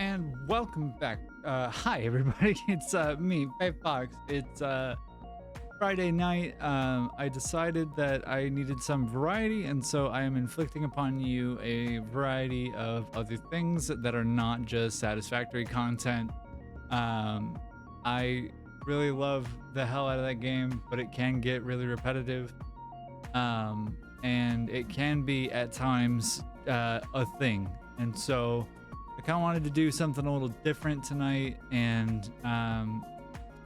and welcome back. Hi everybody, it's me, Fox. It's Friday night. I decided that I needed some variety, and so I am inflicting upon you a variety of other things that are not just satisfactory content. I really love the hell out of that game, but it can get really repetitive. And it can be at times a thing. And so I kind of wanted to do something a little different tonight and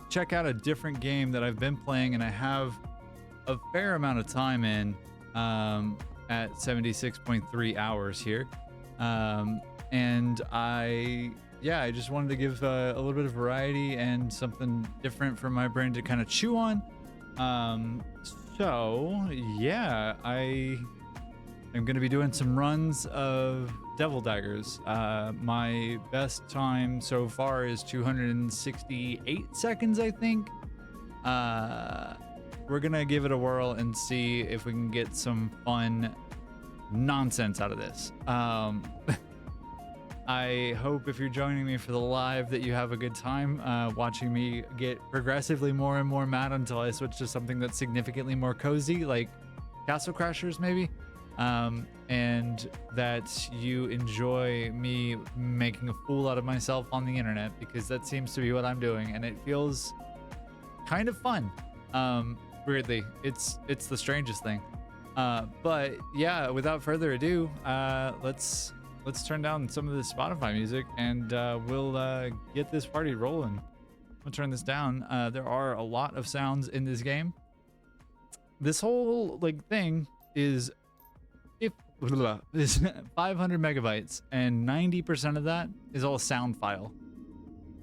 check out a different game that I've been playing and I have a fair amount of time in at 76.3 hours here. And I just wanted to give a little bit of variety and something different for my brain to kind of chew on. So yeah, I am going to be doing some runs of Devil Daggers. My best time so far is 268 seconds, I think. We're going to give it a whirl and see if we can get some fun nonsense out of this. I hope if you're joining me for the live that you have a good time watching me get progressively more and more mad until I switch to something that's significantly more cozy, like Castle Crashers maybe, and that you enjoy me making a fool out of myself on the internet, because that seems to be what I'm doing and it feels kind of fun. Weirdly, it's the strangest thing. But yeah, without further ado, let's turn down some of the Spotify music and we'll get this party rolling. I'm gonna turn this down. There are a lot of sounds in this game. This whole thing is 500 megabytes, and 90% of that is all sound file.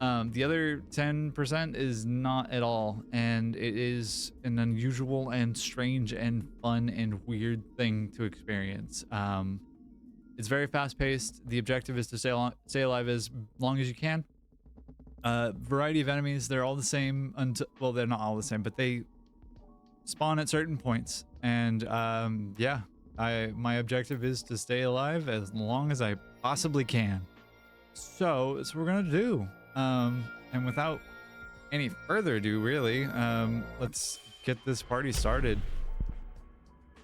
The other 10% is not at all, and it is an unusual and strange and fun and weird thing to experience. It's very fast-paced. The objective is to stay alive as long as you can. Variety of enemies, they're all the same until, well, they're not all the same, but they spawn at certain points. And yeah, my objective is to stay alive as long as I possibly can. So that's what we're gonna do. And without any further ado, really, let's get this party started.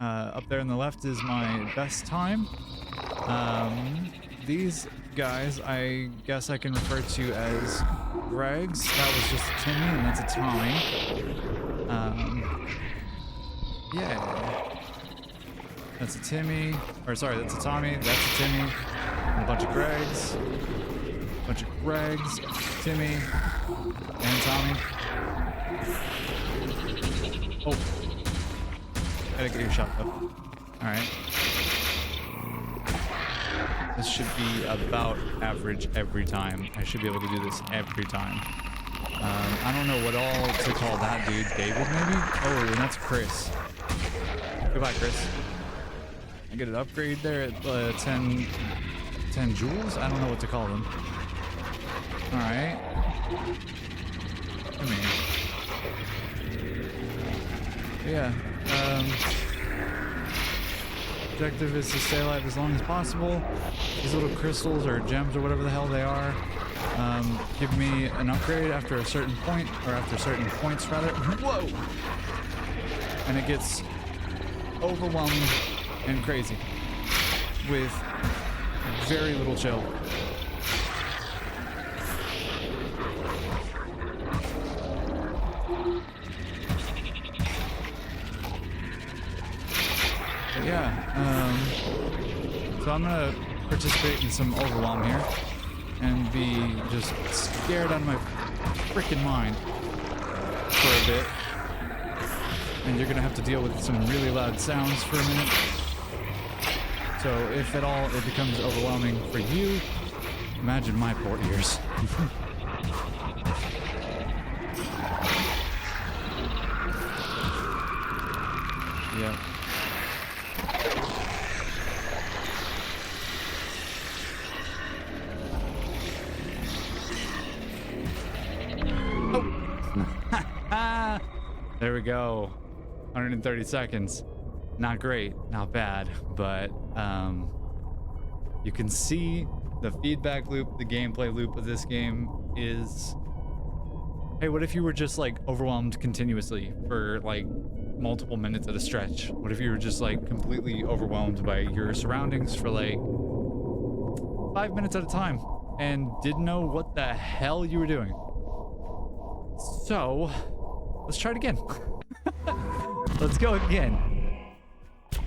Up there on the left is my best time. These guys, I guess I can refer to as Gregs. That was just a Timmy, and that's a Tommy. Yeah. That's a Timmy. Or sorry, that's a Tommy. That's a Timmy. And a bunch of Gregs. Bunch of Gregs. Timmy. And Tommy. Oh. Gotta get your shot up. Alright. This should be about average every time. I should be able to do this every time. I don't know what all to call that dude. David, maybe? Oh, and that's Chris. Goodbye, Chris. I get an upgrade there at 10 joules? I don't know what to call them. Alright. Come here. Yeah. Objective is to stay alive as long as possible. These little crystals or gems or whatever the hell they are give me an upgrade after a certain point, or after certain points rather. Whoa! And it gets overwhelming and crazy with very little chill. Yeah, so I'm gonna participate in some overwhelm here and be just scared out of my freaking mind for a bit. And you're gonna have to deal with some really loud sounds for a minute. So if at all it becomes overwhelming for you, imagine my poor ears. Yeah. There we go. 130 seconds. Not great, not bad, but you can see the feedback loop, the gameplay loop of this game is, hey, what if you were just like overwhelmed continuously for like multiple minutes at a stretch? What if you were just like completely overwhelmed by your surroundings for like 5 minutes at a time and didn't know what the hell you were doing? So let's try it again. Let's go again.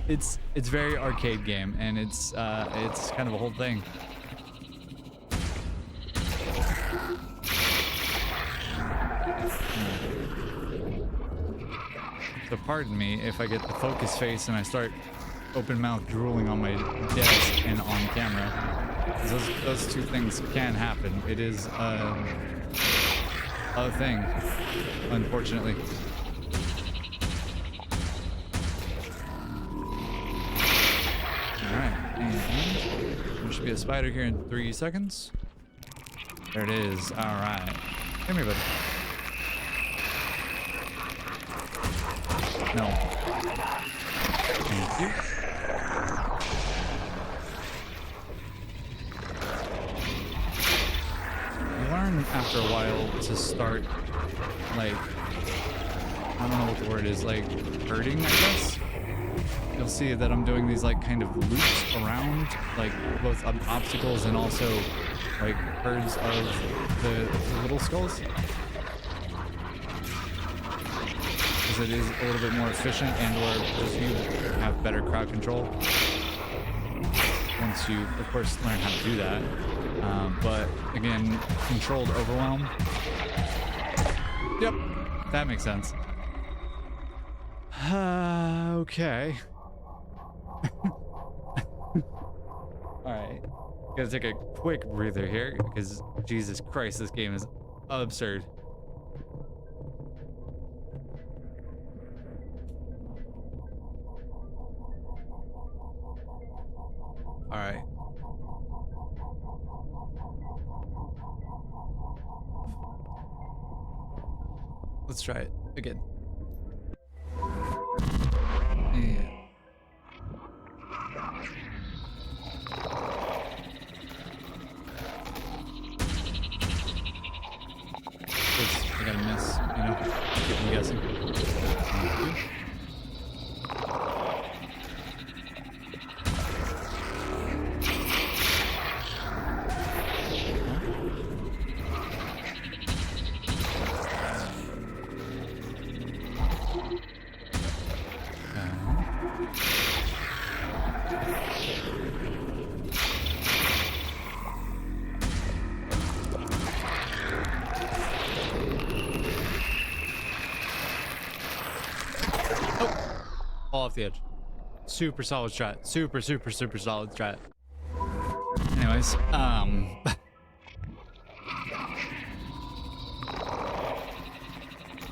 It's very arcade game, and it's kind of a whole thing. So pardon me if I get the focus face and I start open mouth drooling on my desk and on camera. Those two things can happen. It is a thing, unfortunately. There should be a spider here in 3 seconds. There it is. All right. Come here, buddy. No. Thank you. You learn after a while to start, like, I don't know what the word is, like, hurting, I guess. You'll see that I'm doing these like kind of loops around like both obstacles and also like herds of the little skulls, because it is a little bit more efficient, and or just you have better crowd control once you of course learn how to do that. But again, controlled overwhelm. Yep, that makes sense. Okay. Alright, gotta take a quick breather here because Jesus Christ, this game is absurd. Alright. Let's try it again. Yeah. I gotta miss, you know, keep me guessing. Thank you. Off the edge. Super solid strat. Super solid strat. Anyways,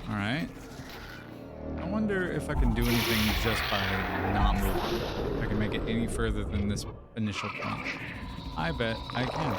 alright. I wonder if I can do anything just by not moving. If I can make it any further than this initial point. I bet I can.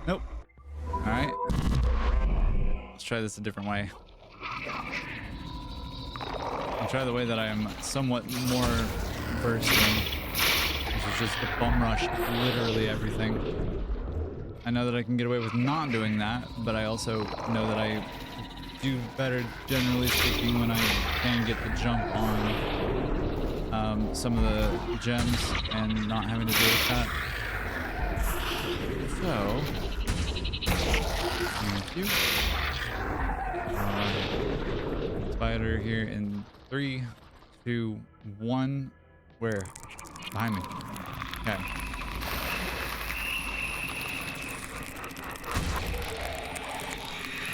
Nope. Alright. Let's try this a different way. I'll try the way that I am somewhat more versed in, which is just the bum rush literally everything. I know that I can get away with not doing that, but I also know that I do better, generally speaking, when I can get the jump on some of the gems and not having to deal with that. So, thank you. Spider here in 3, 2, 1. Where? Behind me. Okay.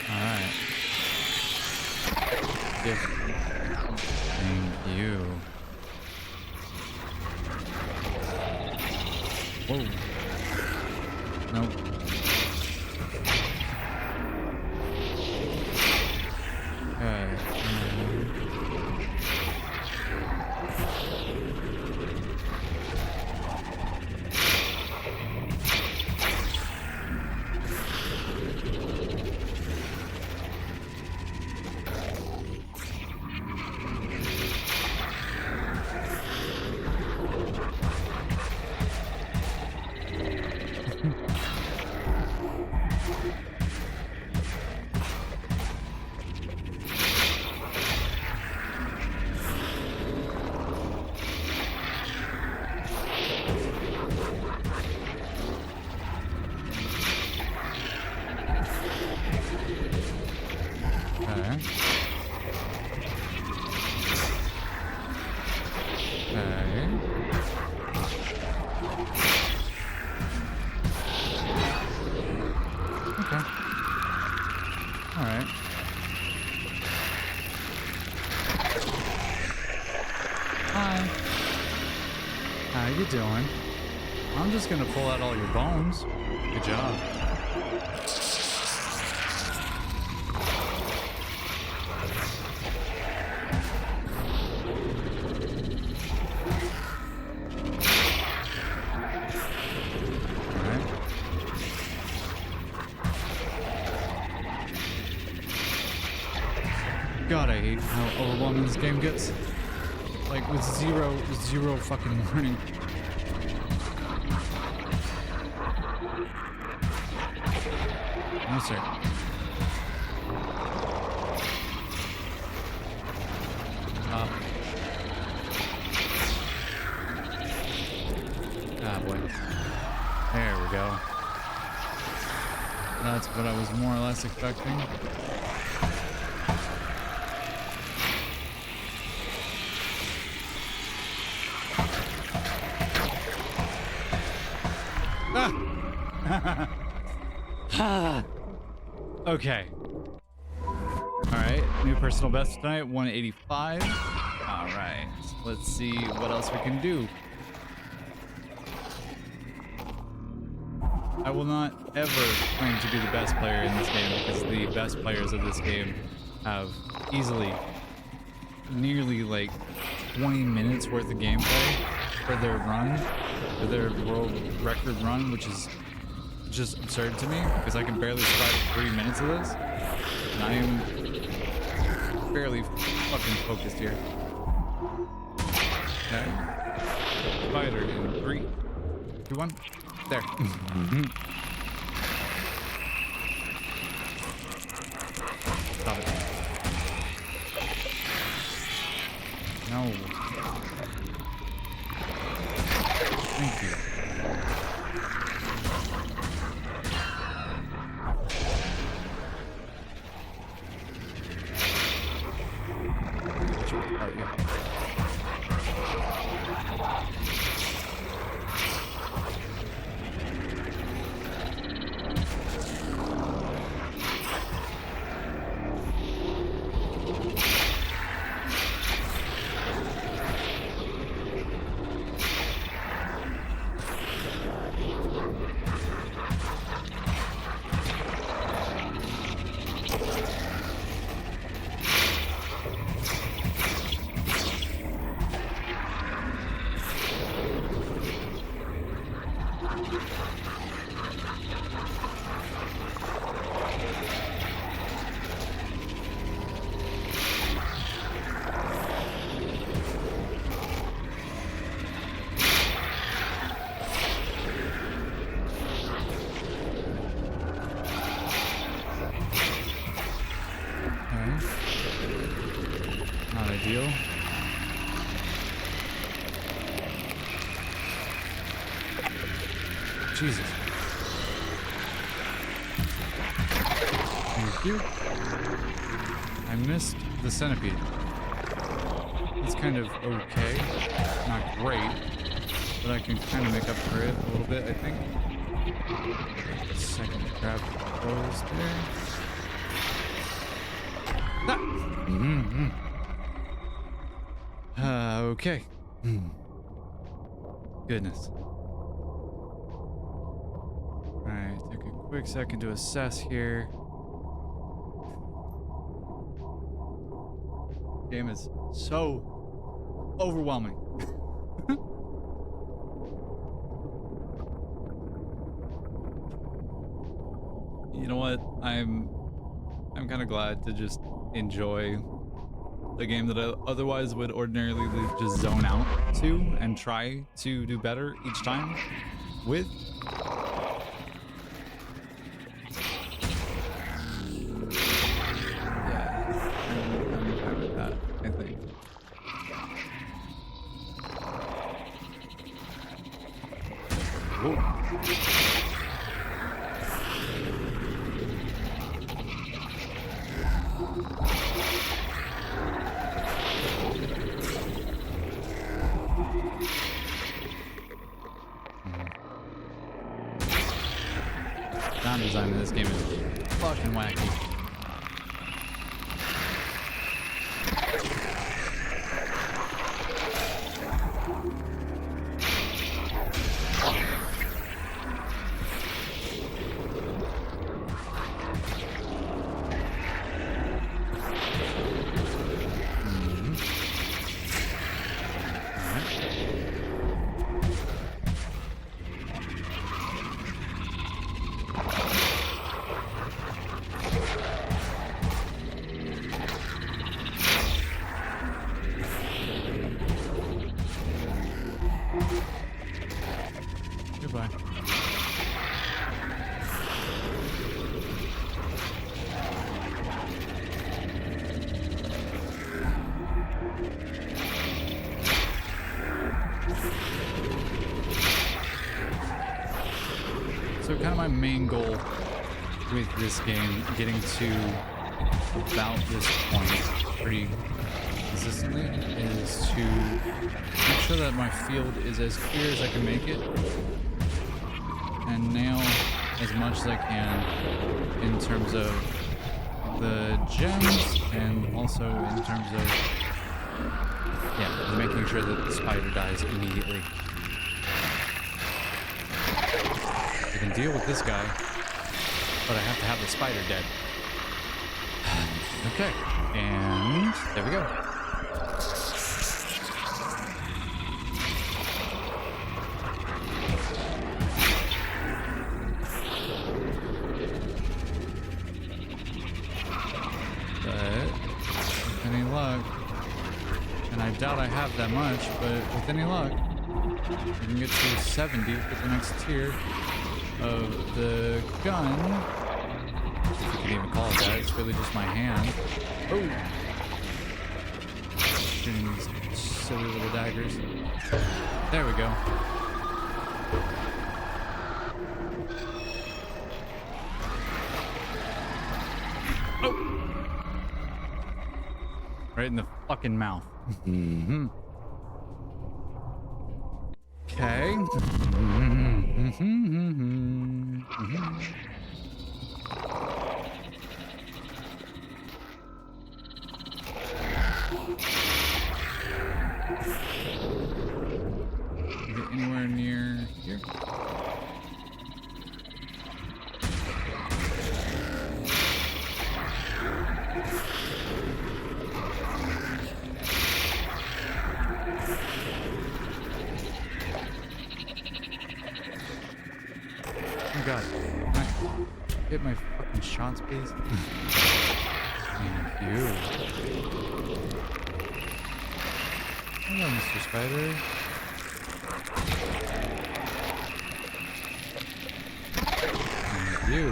Alright. Thank you. Whoa. Nope. How you doing? I'm just gonna pull out all your bones. Good job. God, I hate how overwhelming this game gets. Like, with zero fucking warning. No, sir. Ah, boy. There we go. That's what I was more or less expecting. Okay. Alright, new personal best tonight, 185. Alright, let's see what else we can do. I will not ever claim to be the best player in this game because the best players of this game have easily nearly like 20 minutes worth of gameplay for their run, for their world record run, which is just absurd to me because I can barely survive 3 minutes of this, and I am barely fucking focused here. Okay. Spider in 3, 2, 1. There. Stop it. No. Thank you. Not ideal. Jesus. Thank you. I missed the centipede. It's kind of okay. Not great, but I can kind of make up for it a little bit, I think. Second grab those there. Okay. Goodness. quick second to assess here. Game is so overwhelming. You know what? I'm kind of glad to just enjoy the game that I otherwise would ordinarily just zone out to and try to do better each time with. Yeah, I'm fine with that, I think. Whoa. Sound design in this game is fucking wacky. Goodbye. So kind of my main goal with this game, getting to about this point pretty consistently, is to make sure that my field is as clear as I can make it and nail as much as I can in terms of the gems and also in terms of, yeah, making sure that the spider dies immediately. I can deal with this guy, but I have to have the spider dead. Okay, and there we go. But with any luck, and I doubt I have that much, but with any luck, I can get to 70 with the next tier of the gun. If you can even call it that, it's really just my hand. Oh! Shooting these silly little daggers. There we go. Oh! Right in the fucking mouth. Mm-hmm. Okay. Get anywhere near here? Oh god, can I hit my fucking shots, please? Thank you. Hello, Mr. Spider. Thank you.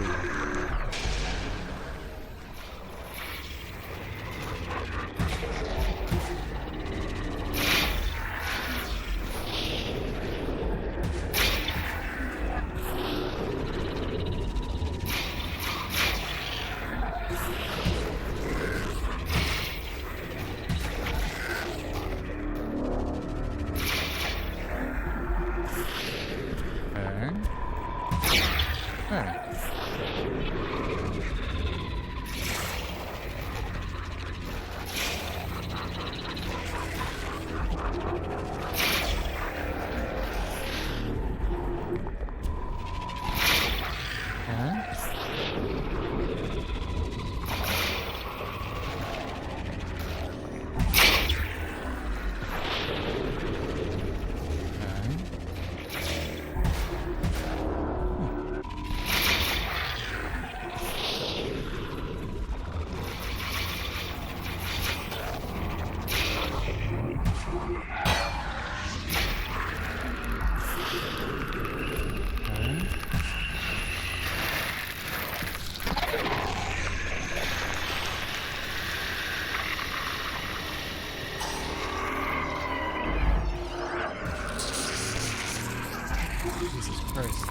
Jesus Christ.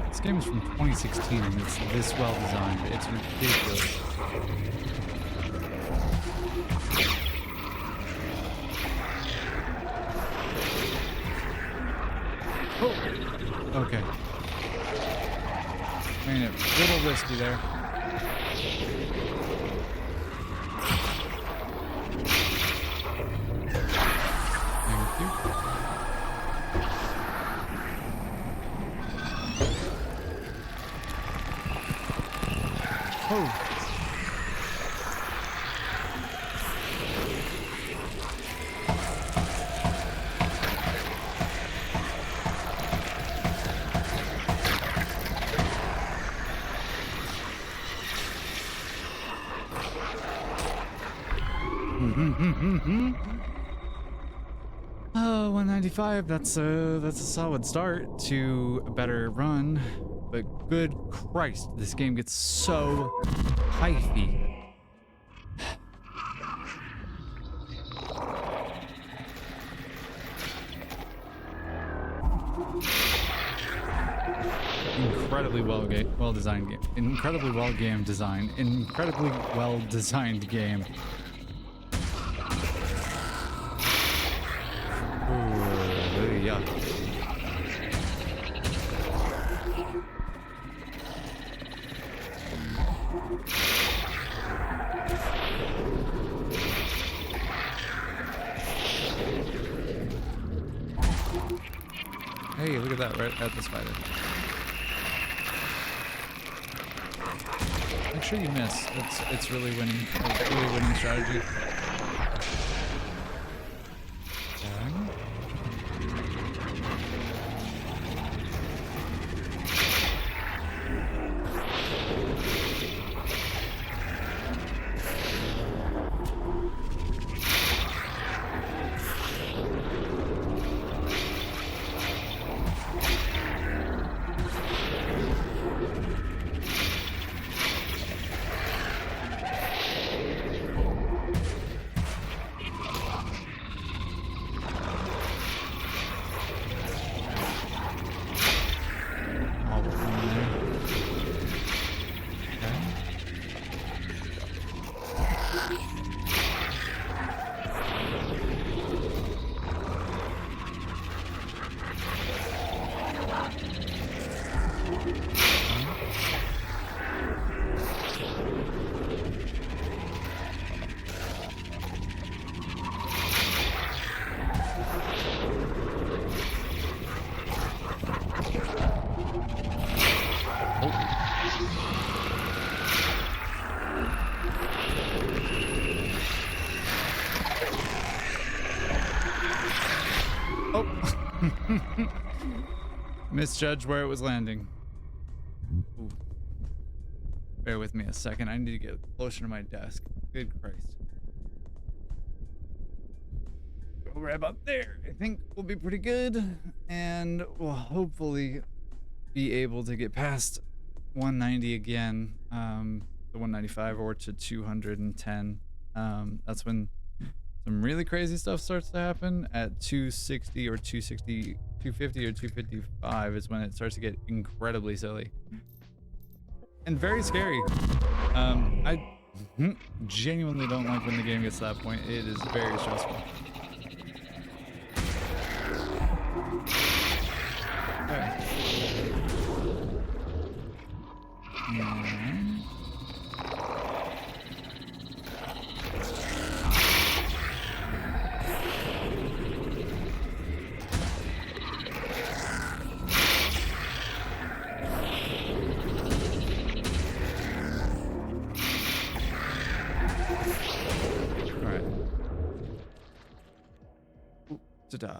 This game is from 2016 and it's this well designed. It's ridiculous. Oh, okay. Made it a little risky there. Thank you. Oh. Oh, 195. That's a solid start to a better run, but good Christ, this game gets so hyphy. Incredibly well designed game. Incredibly well game design. Incredibly well designed game. Ooh, yeah. Hey, look at that, right at the spider. Make sure you miss. It's really winning. It's really winning strategy. Misjudged where it was landing. Ooh. Bear with me a second. I need to get closer to my desk. Good Christ. Go right about there. I think we'll be pretty good. And we'll hopefully be able to get past 190 again. The 195 or to 210. That's when some really crazy stuff starts to happen. At 260 or 260, 250 or 255 is when it starts to get incredibly silly and very scary. I genuinely don't like when the game gets to that point. It is very stressful. Okay. Ta-da.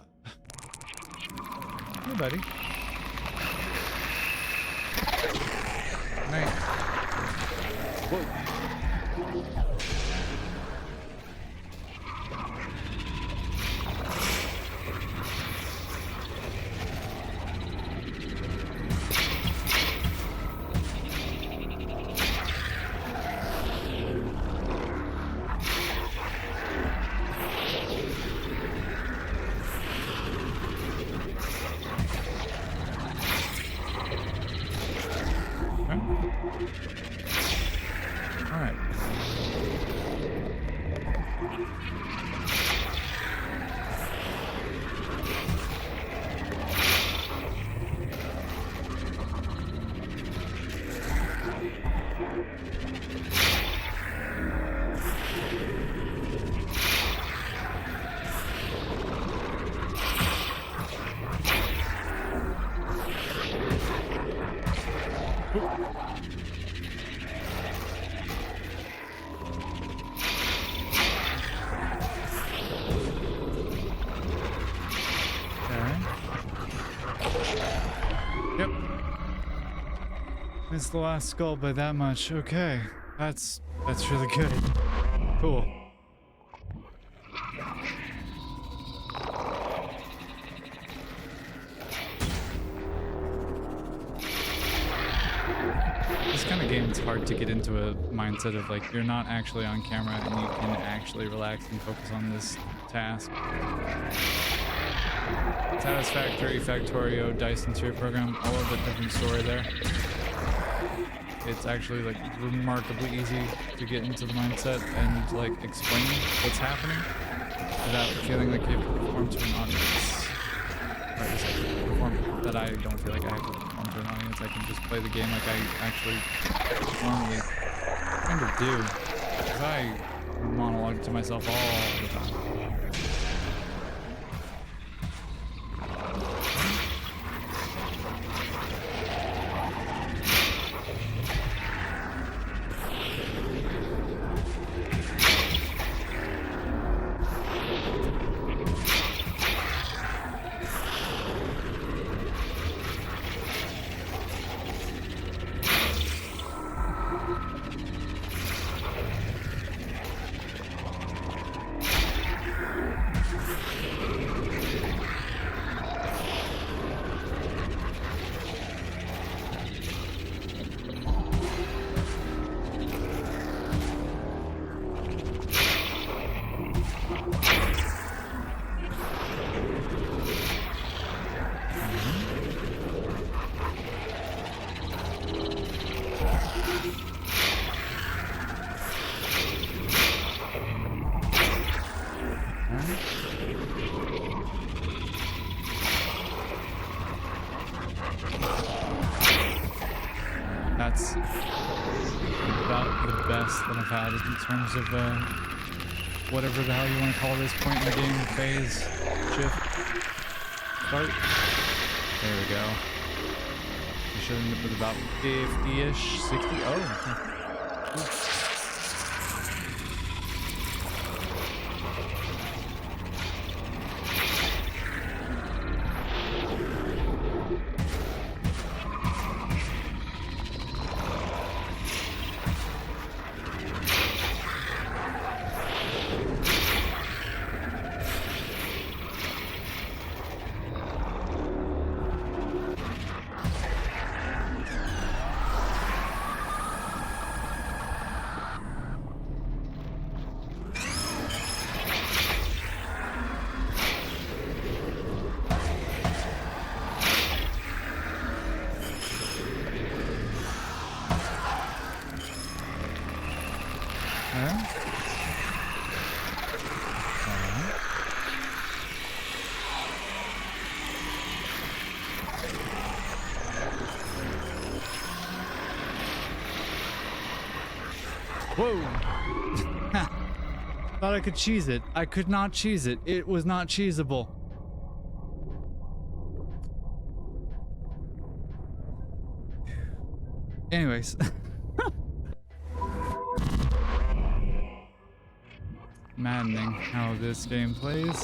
Hey, buddy. Nice. Whoa. All right. Yep. It's the last skull by that much. Okay. That's really good. Cool. This kind of game, it's hard to get into a mindset of like, you're not actually on camera and you can actually relax and focus on this task. Satisfactory, Factorio, Dyson Sphere program, all of a different story there. It's actually like remarkably easy to get into the mindset and like explain what's happening without feeling like you have to perform to an audience. Or just like perform that I don't feel like I have to perform to an audience. I can just play the game like I actually normally kind of do. Because I monologue to myself all the time. That's about the best that I've had in terms of whatever the hell you want to call this point in the game, phase, shift, start. There we go. We should end up with about 50-ish, 60. Oh. Whoa! Thought I could cheese it. I could not cheese it. It was not cheesable. Anyways. Maddening how this game plays.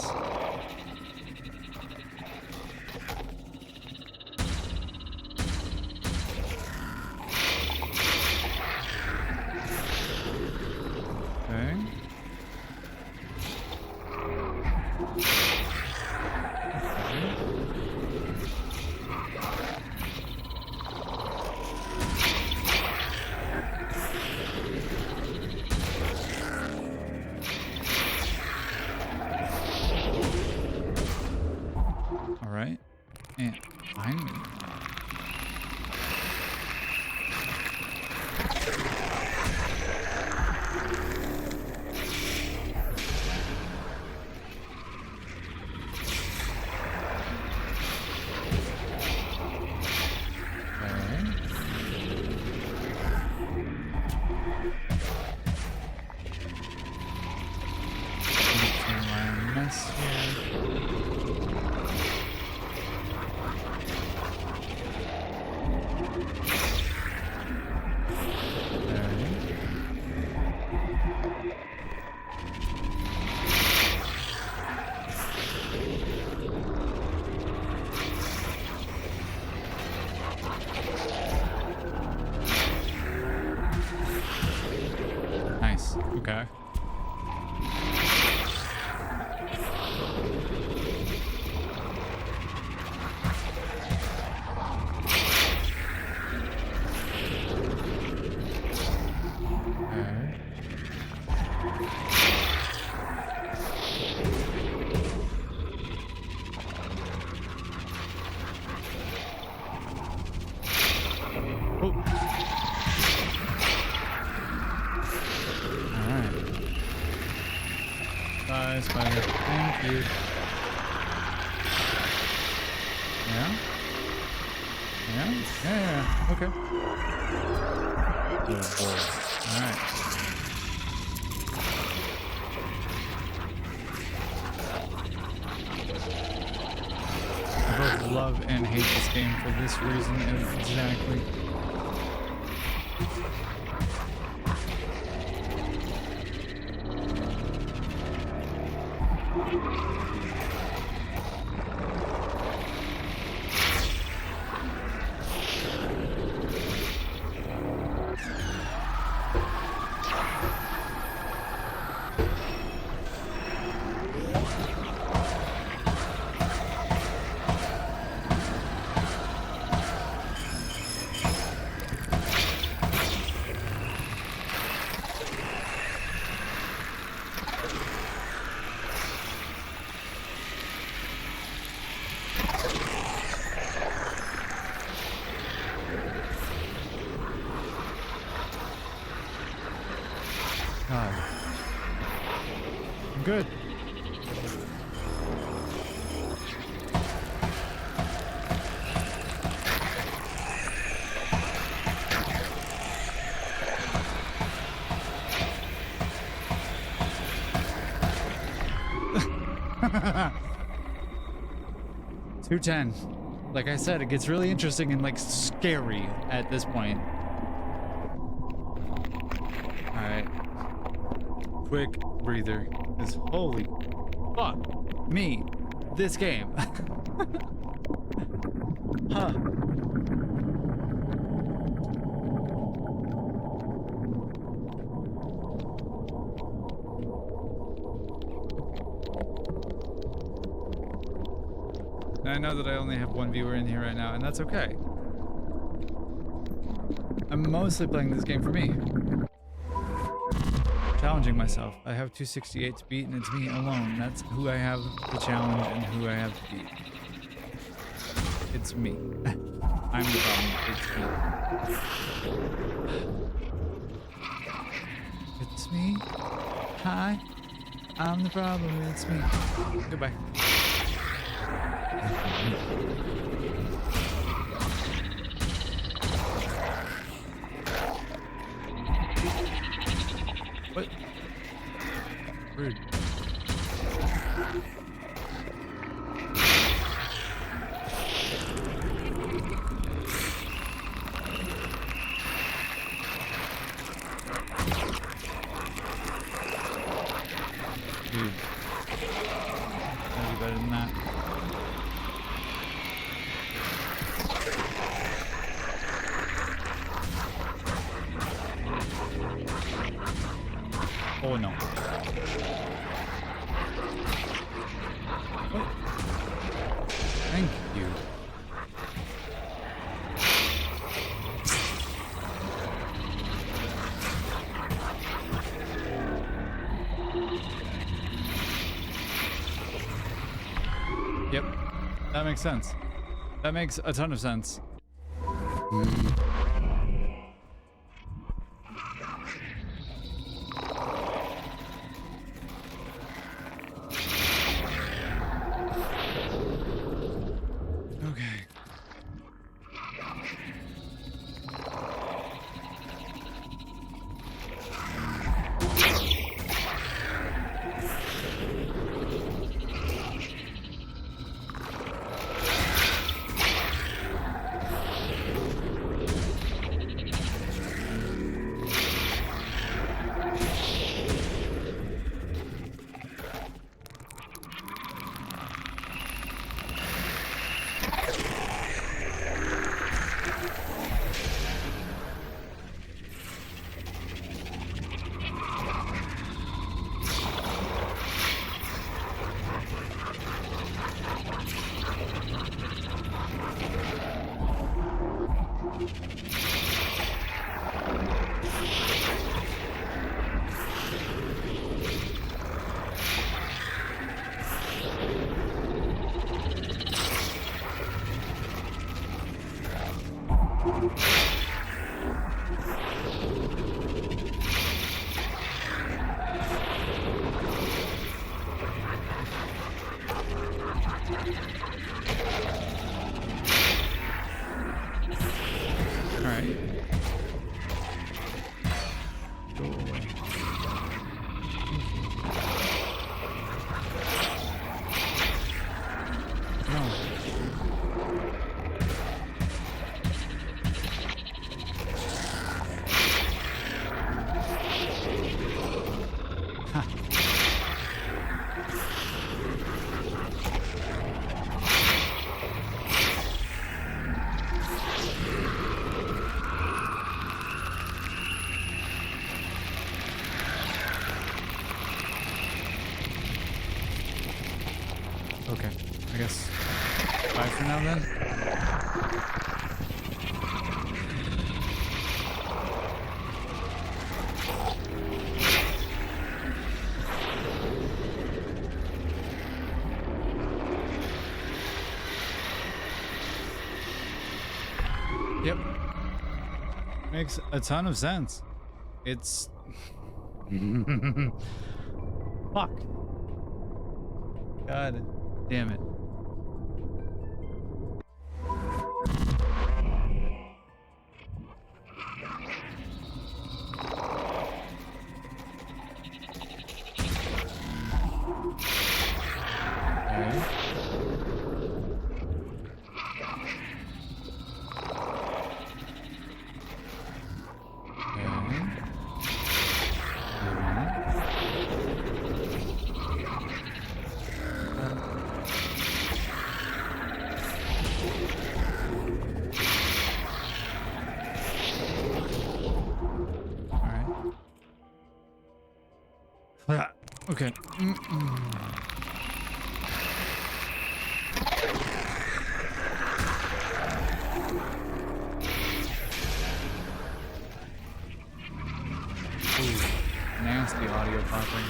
Nice. Okay. Spider. Thank you. Yeah? Yeah? Yeah. Okay. Oh, boy. Alright. I both love and hate this game for this reason exactly. God. I'm good. $210. Like I said, it gets really interesting and like scary at this point. Alright. Quick breather. Because holy fuck me, this game. Huh. I know that I only have one viewer in here right now, and that's okay. I'm mostly playing this game for me. Challenging myself. I have 268 to beat, and it's me alone. That's who I have to challenge and who I have to beat. It's me. I'm the problem. It's me. Hi. I'm the problem. It's me. Goodbye. What? Rude. Dude. Gotta be better than that. Oh no. What? Thank you. Yep. That makes sense. That makes a ton of sense. go away. No. Okay, I guess bye for now then. Yep. Makes a ton of sense. It's fuck. God damn it. Okay. Ooh, nasty audio popping.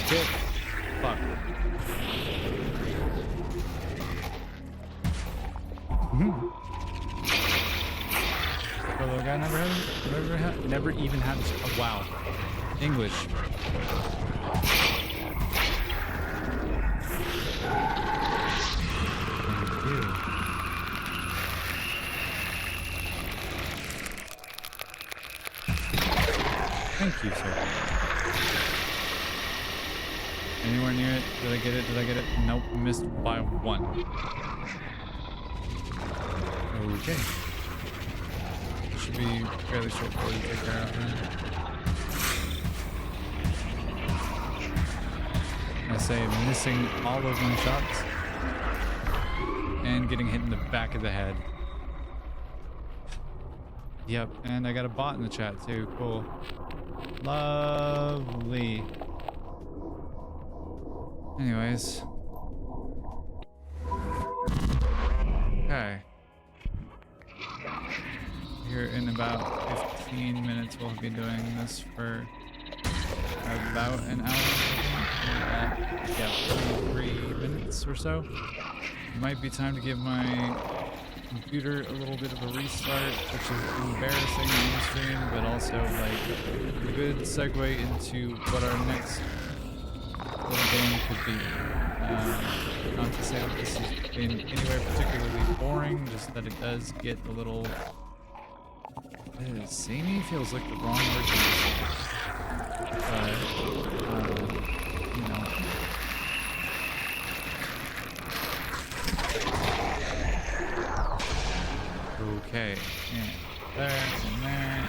Shit. Fuck. The little guy never even had this. Oh, wow. English. Thank you. Thank you, sir. Anywhere near it? Did I get it? Did I get it? Nope, missed by 1. Okay. Should be fairly straightforward to take care of. I say missing all of my shots and getting hit in the back of the head. Yep, and I got a bot in the chat too. Cool. Lovely. Anyways. Okay. Here in about 15 minutes we'll be doing this for about an hour. Yeah, 23 minutes or so. It might be time to give my computer a little bit of a restart, which is embarrassing on the stream, but also like a good segue into what our next little game could be. Not to say that this is in any way particularly boring, just that it does get a little samey feels like the wrong word to use. But you know. Okay, and there, and there,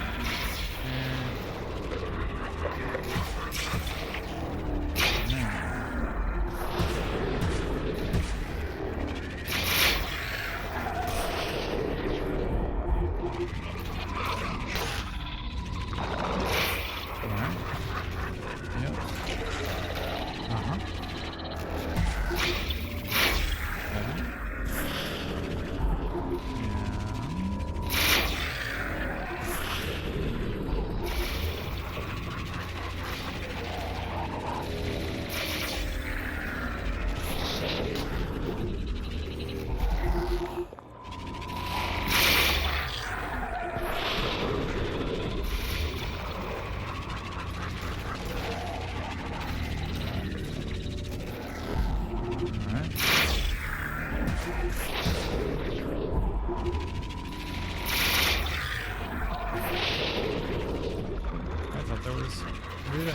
Every day.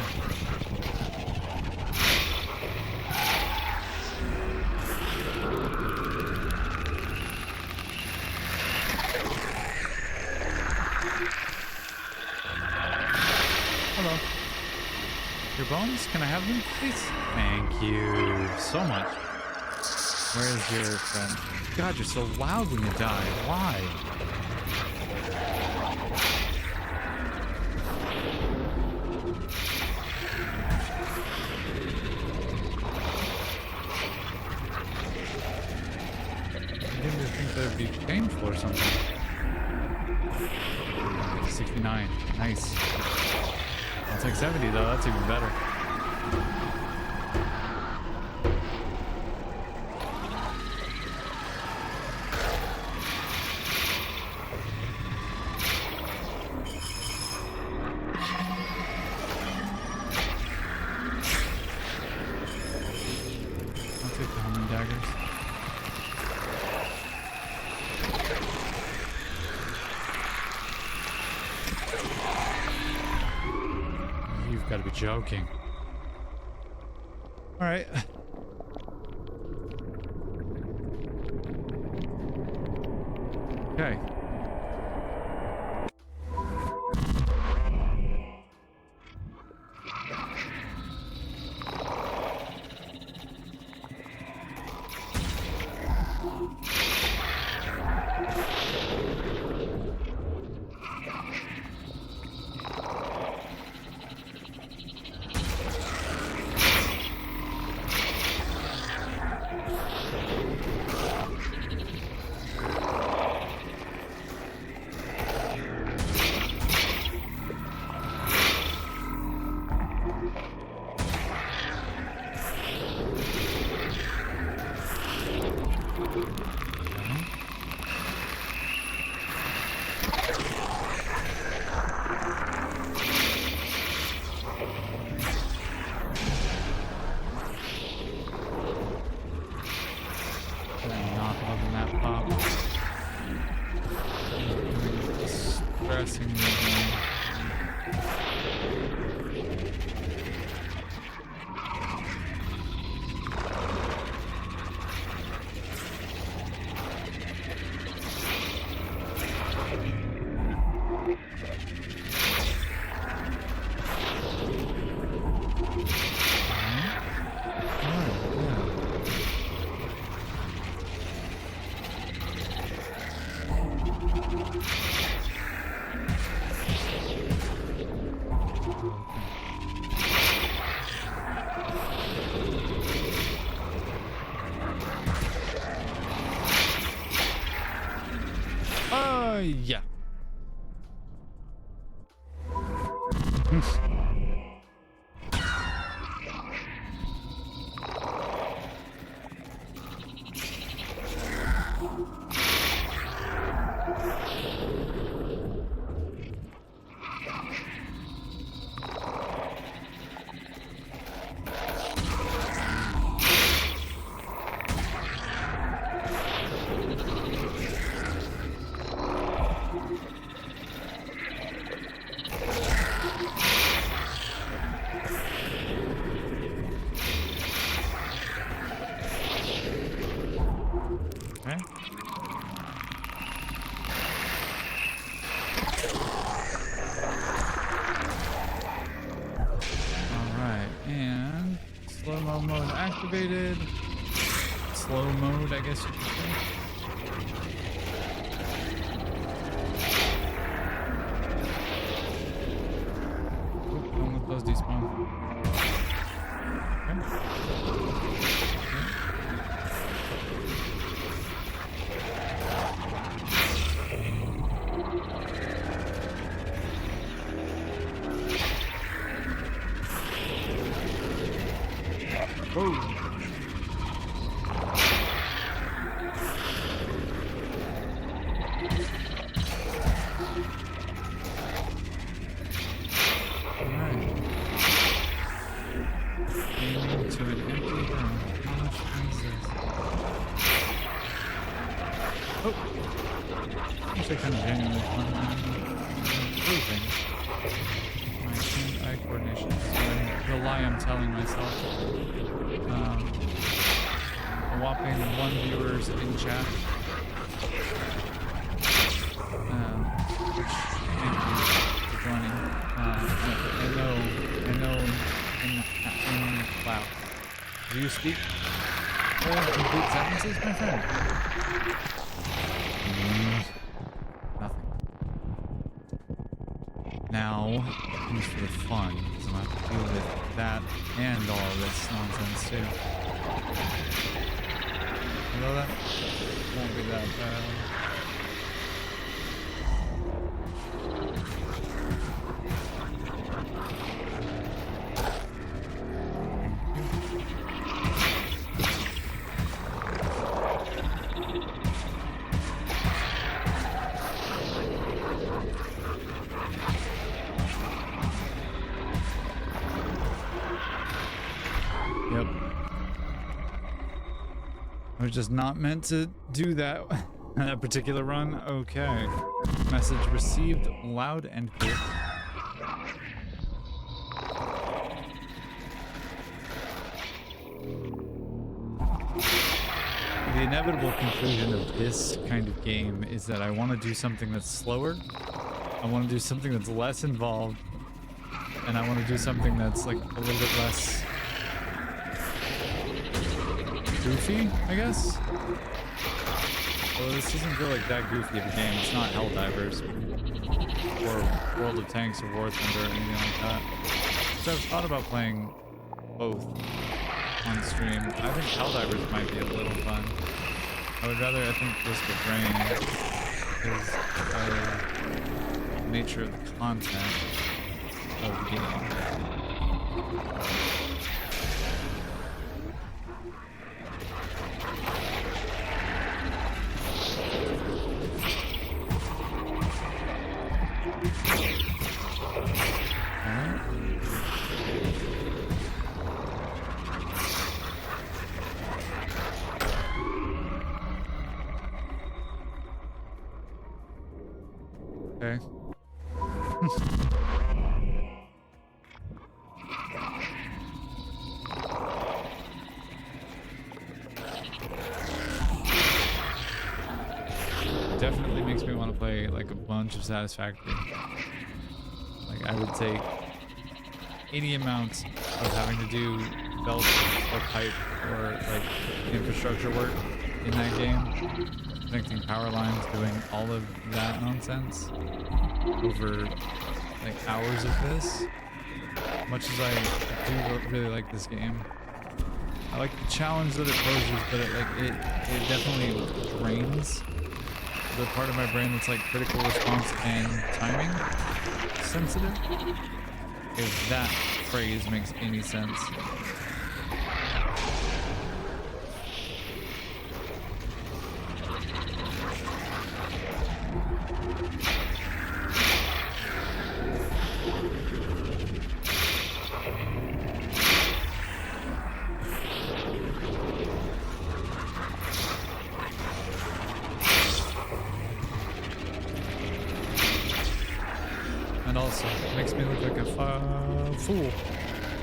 Hello. Your bones? Can I have them, please? Thank you so much. Where is your friend? God, you're so loud when you die. Why? I didn't think that would be painful or something. 69. Nice. I'll take 70 though. That's even better. I'll take the homing daggers. You've got to be joking. All right. Okay. Yeah. Slow-mo mode activated. Slow mode, I guess you could say. Oh, don't let those despawn. Okay. lie I'm telling myself. A whopping 1 viewers in chat. Which, thank you for joining. I know, wow. Do you speak complete sentences, my friend? Nothing. Now, who's for the fun? Because I'm going to have to deal with that and all of this nonsense, too. You know that? Won't be that bad. I was just not meant to do that that particular run. Okay. Message received loud and clear. The inevitable conclusion of this kind of game is that I want to do something that's slower. I want to do something that's less involved. And I want to do something that's like a little bit less goofy, I guess. Well, this doesn't feel like that goofy of a game. It's not Helldivers or World of Tanks or War Thunder or anything like that. So I've thought about playing both on stream. I think Helldivers might be a little fun. I would rather, I think, Risk of Rain because of the nature of the content of the game. Okay. Definitely makes me want to play like a bunch of Satisfactory. Like I would take any amount of having to do belt or pipe or like infrastructure work in that game. Connecting power lines, doing all of that nonsense over like hours of this. Much as I do really like this game, I like the challenge that it poses, but it definitely drains the part of my brain that's like critical response and timing sensitive. If that phrase makes any sense. Also, it makes me look like a fool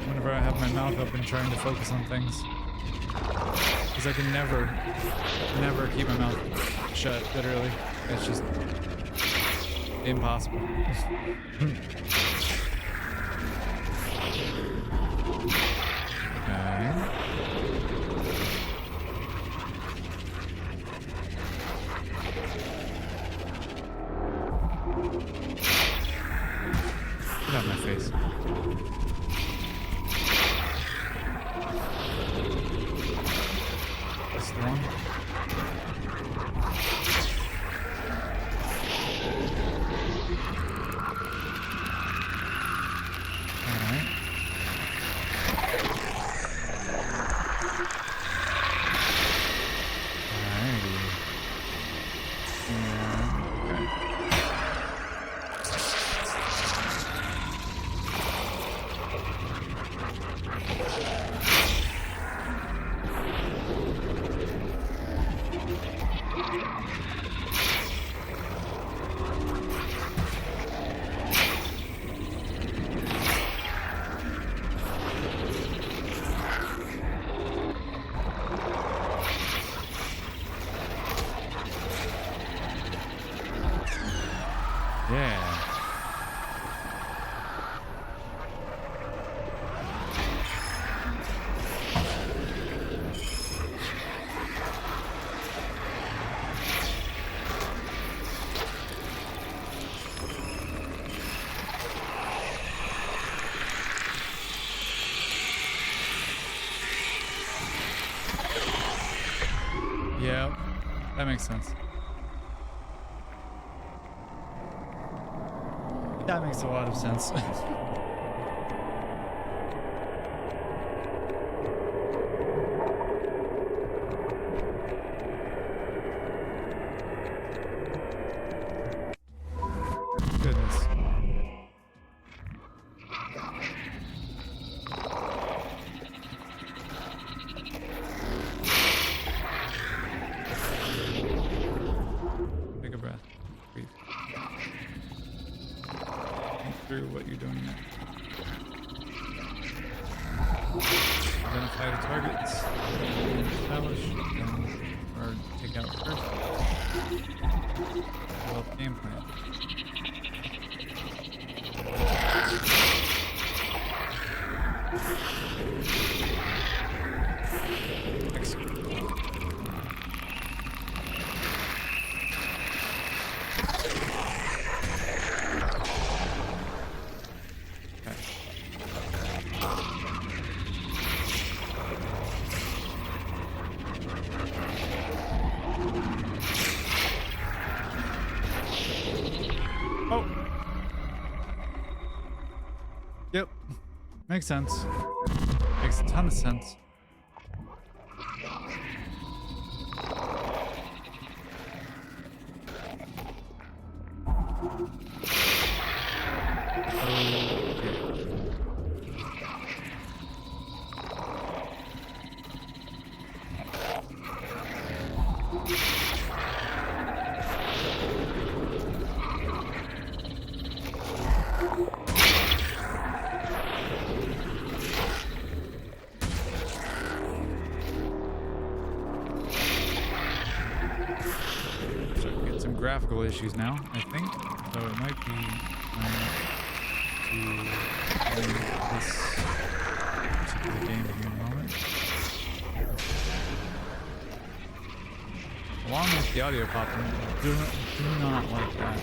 whenever I have my mouth open trying to focus on things. Because I can never keep my mouth shut, literally. It's just impossible. Okay. Get out of my face. That's the one. Alright. Alrighty. Yeah, okay. That makes sense. That makes a lot of sense. Goodness. Take a breath. Breathe. Think through what you're doing next. Identify the targets. Establish or take out first. Develop game plan. Execute. Oh. Yep. Makes sense. Makes a ton of sense. Graphical issues now, I think, so it might be time to end this particular game here in a moment. Along with the audio popping, do not like that.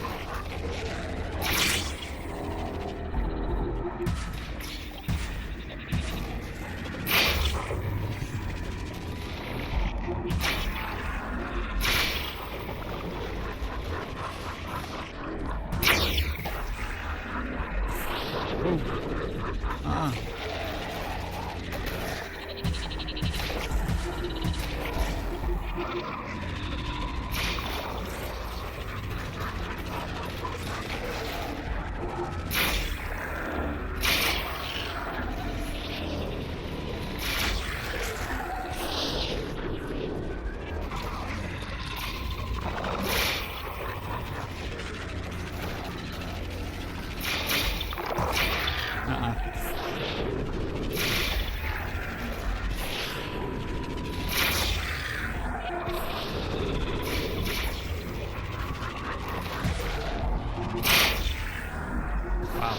Wow.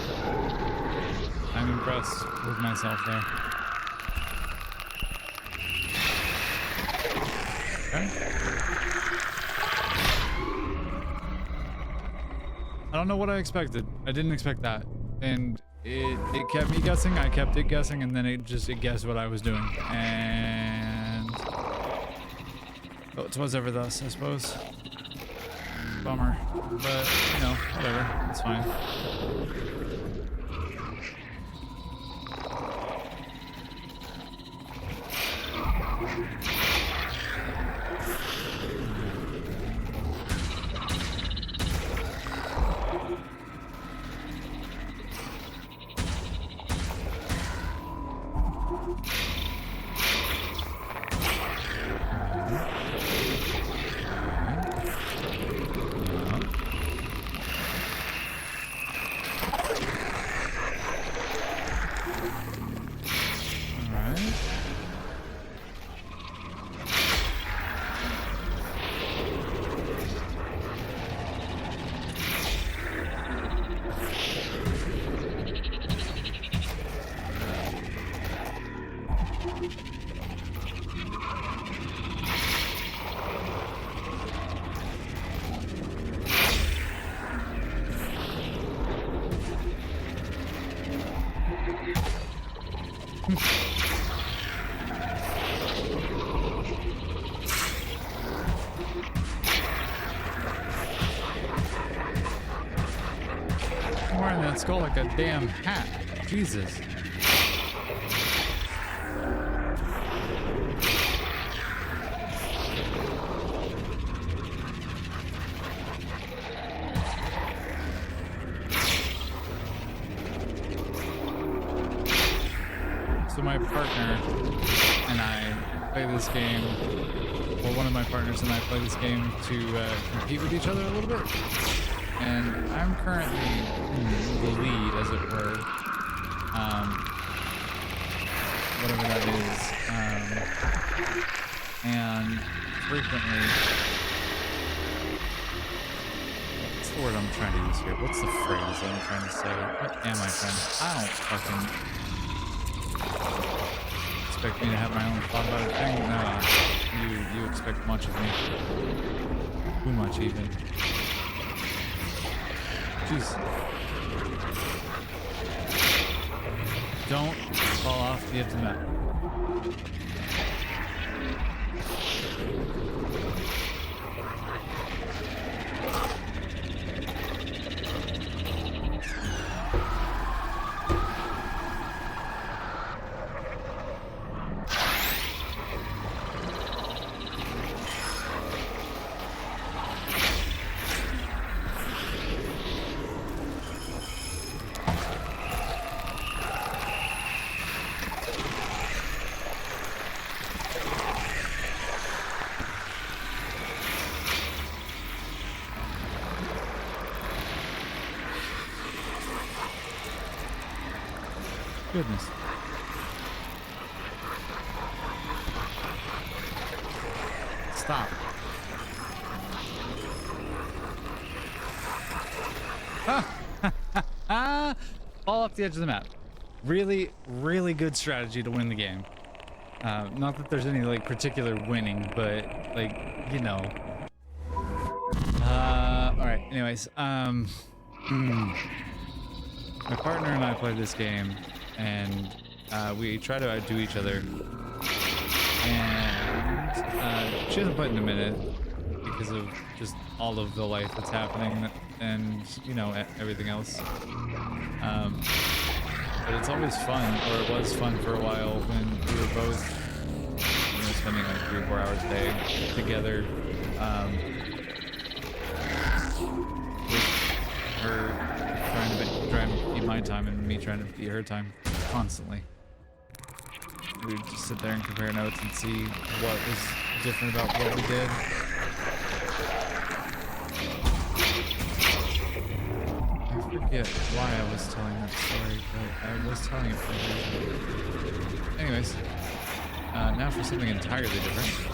I'm impressed with myself there. Okay. I don't know what I expected. I didn't expect that. And it kept me guessing, I kept it guessing, and then it guessed what I was doing. And oh, it was ever thus, I suppose. Bummer. But, you know, whatever. It's fine. I'm wearing that skull like a damn hat. Jesus. So my partner and I play this game, or one of my partners and I play this game to compete with each other a little bit. And I'm currently the lead, as it were. Whatever that is. And frequently... What's the word I'm trying to use here? What's the phrase that I'm trying to say? What am I trying to... I don't fucking... expect me to have my own thought about a thing? Nah. You expect much of me. Too much, even. Jeez. Don't fall off the edge of the map. Goodness. Stop. Fall off the edge of the map. Really, really good strategy to win the game. Not that there's any like particular winning, but like, you know. Alright, anyways, my partner and I played this game, and we try to outdo each other. And she hasn't played in a minute because of just all of the life that's happening and, you know, everything else. But it's always fun, or it was fun for a while when we were both, you know, spending like 3 or 4 hours a day together. With her trying to beat my time and me trying to beat her time constantly. We would just sit there and compare notes and see what was different about what we did. I forget why I was telling that story, but I was telling it for a reason. Anyways, now for something entirely different.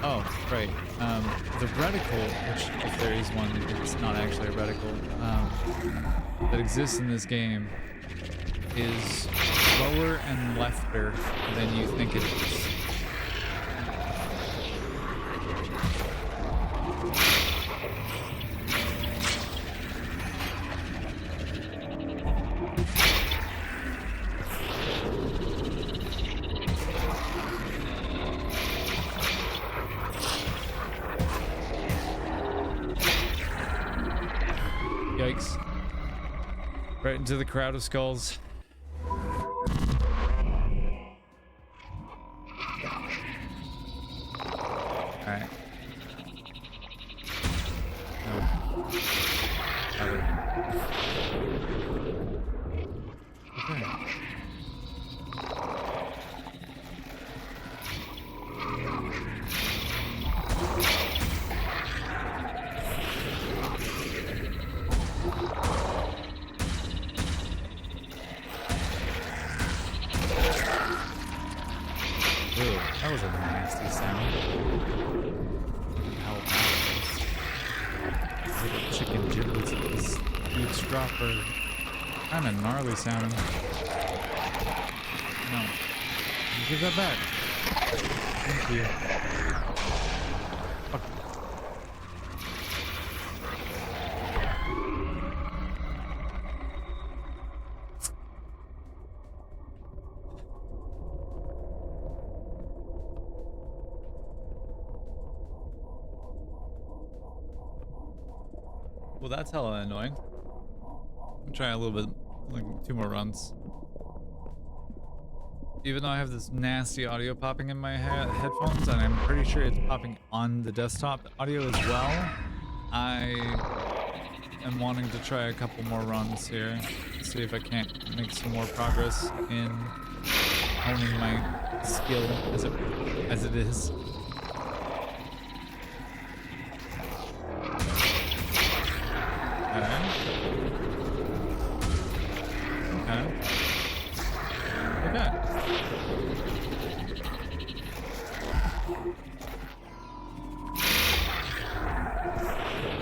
Oh, right. The reticle, which, if there is one, it's not actually a reticle, that exists in this game is lower and lefter than you think it is. Yikes. Right into the crowd of skulls. Alright. Okay. Ew, that was a nasty sound. How bad little chicken giblets at this huge drop are kind of gnarly sounding. No. Give that back. Thank you. Fuck. Well, that's hella annoying. I'm trying a little bit, like 2 more runs. Even though I have this nasty audio popping in my headphones, and I'm pretty sure it's popping on the desktop audio as well, I am wanting to try a couple more runs here. See if I can't make some more progress in honing my skill as it is.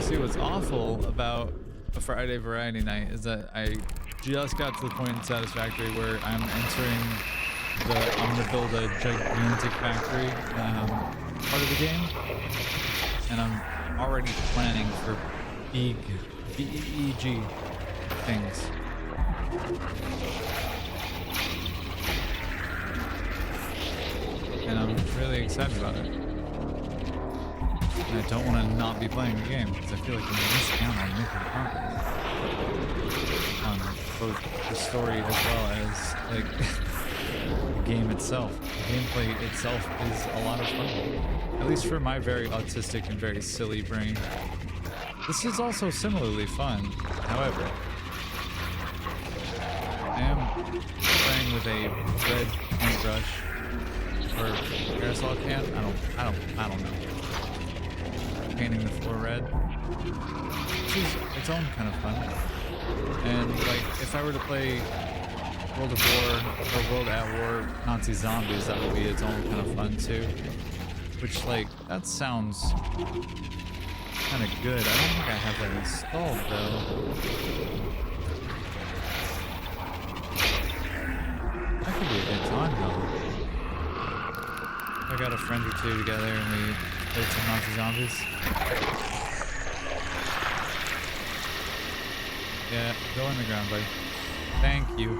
See, what's awful about a Friday variety night is that I just got to the point in Satisfactory where I'm gonna build a gigantic factory part of the game, and I'm already planning for big BEG things. And I'm really excited about it. And I don't want to not be playing the game because I feel like I'm missing out on making progress on both the story as well as like the game itself. The gameplay itself is a lot of fun, at least for my very autistic and very silly brain. This is also similarly fun, however. I am playing with a red paintbrush or aerosol can. I don't know. Painting the floor red, which is its own kind of fun. And like, if I were to play World of War or World at War Nazi Zombies, that would be its own kind of fun too. Which, like, that sounds kind of good. I don't think I have that installed though. That could be a good time though. I got a friend or two together and we played some Nazi Zombies. Yeah, go in the ground, buddy. Thank you.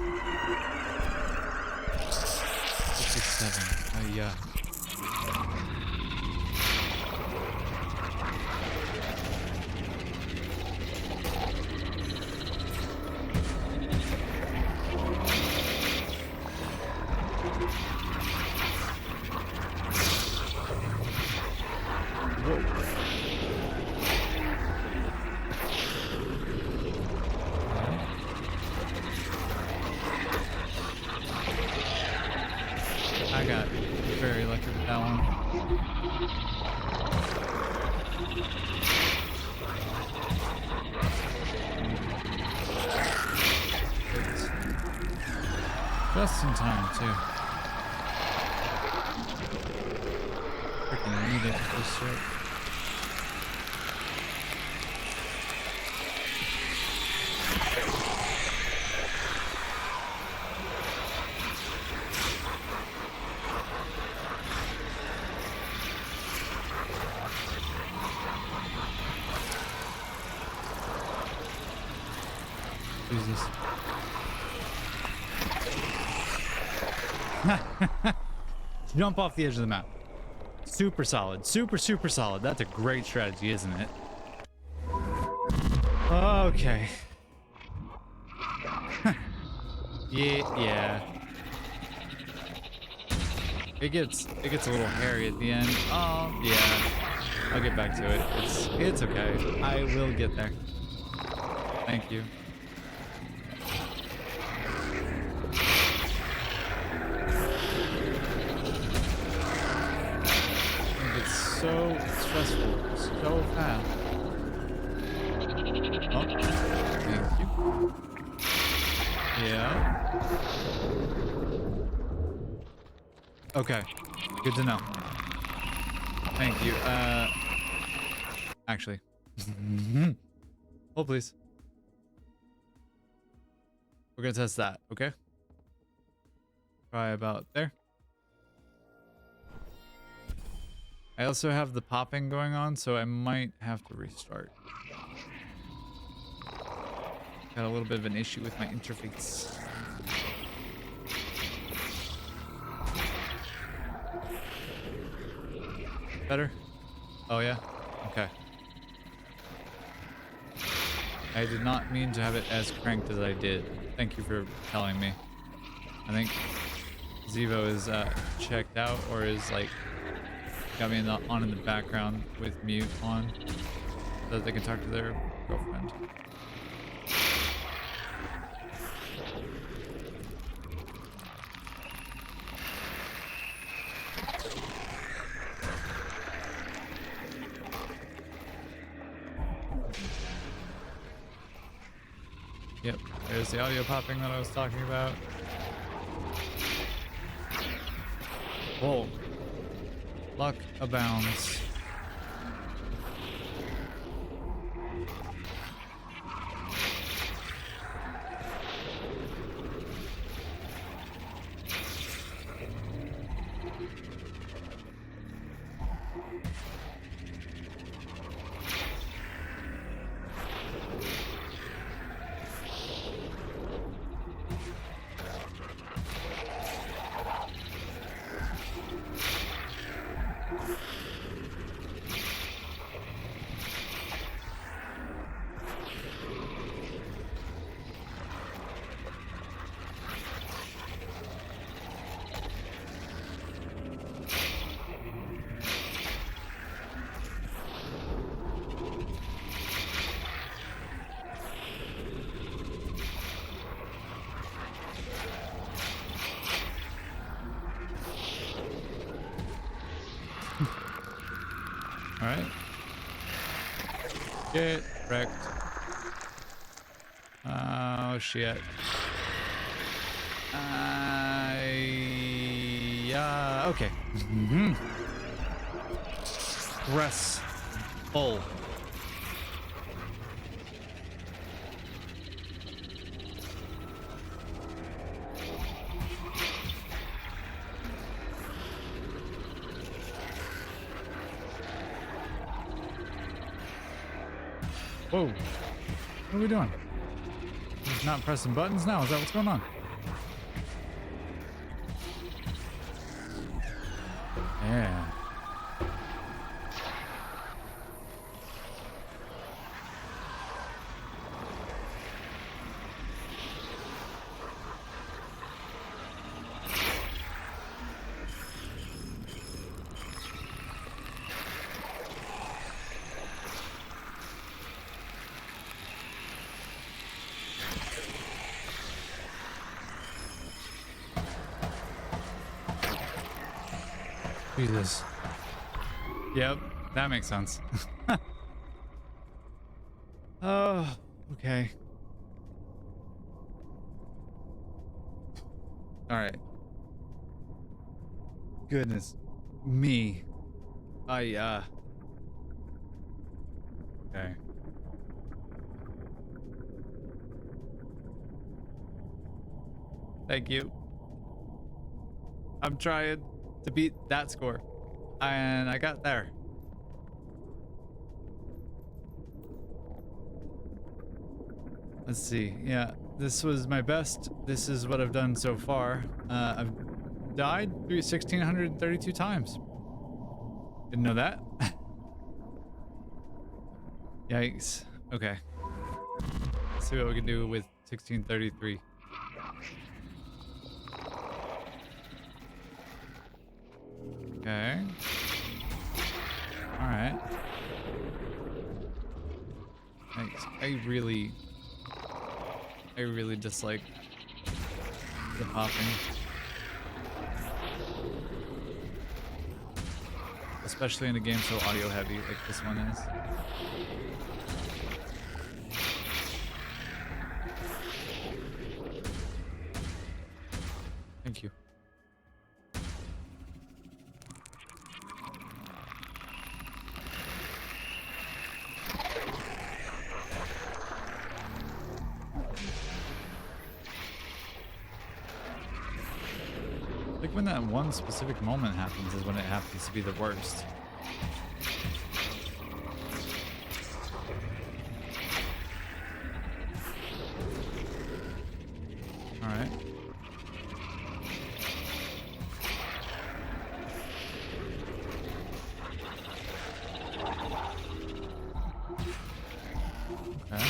57. Oh, yeah. I got very lucky with that one. Just in time, too. Freaking need it for this shit. Jesus. Jump off the edge of the map. Super solid. Super solid. That's a great strategy, isn't it? Okay. Yeah. It gets a little hairy at the end. Oh, yeah. I'll get back to it. It's okay. I will get there. Thank you. So stressful, so fast. Oh, thank you. Yeah. Okay, good to know. Thank you. Actually. Hold please. We're gonna test that, okay? Try about there. I also have the popping going on, so I might have to restart. Got a little bit of an issue with my interface. Better? Oh yeah? Okay. I did not mean to have it as cranked as I did. Thank you for telling me. I think Zevo is checked out or is like got me on in the background with mute on so that they can talk to their girlfriend. Yep, there's the audio popping that I was talking about. Whoa. Luck abounds. Alright. Get wrecked. Oh shit. Okay. Press full. Whoa. What are we doing? He's not pressing buttons now. Is that what's going on? Yeah. Jesus. Yep, that makes sense. Oh, okay. All right. Goodness me. Okay. Thank you. I'm trying to beat that score. And I got there. Let's see. Yeah, this was my best. This is what I've done so far. I've died through 1,632 times. Didn't know that. Yikes. Okay. Let's see what we can do with 1633. Okay. All right. Thanks. I really dislike the popping. Especially in a game so audio heavy like this one is. Thank you. Like when that one specific moment happens is when it happens to be the worst. All right. Okay.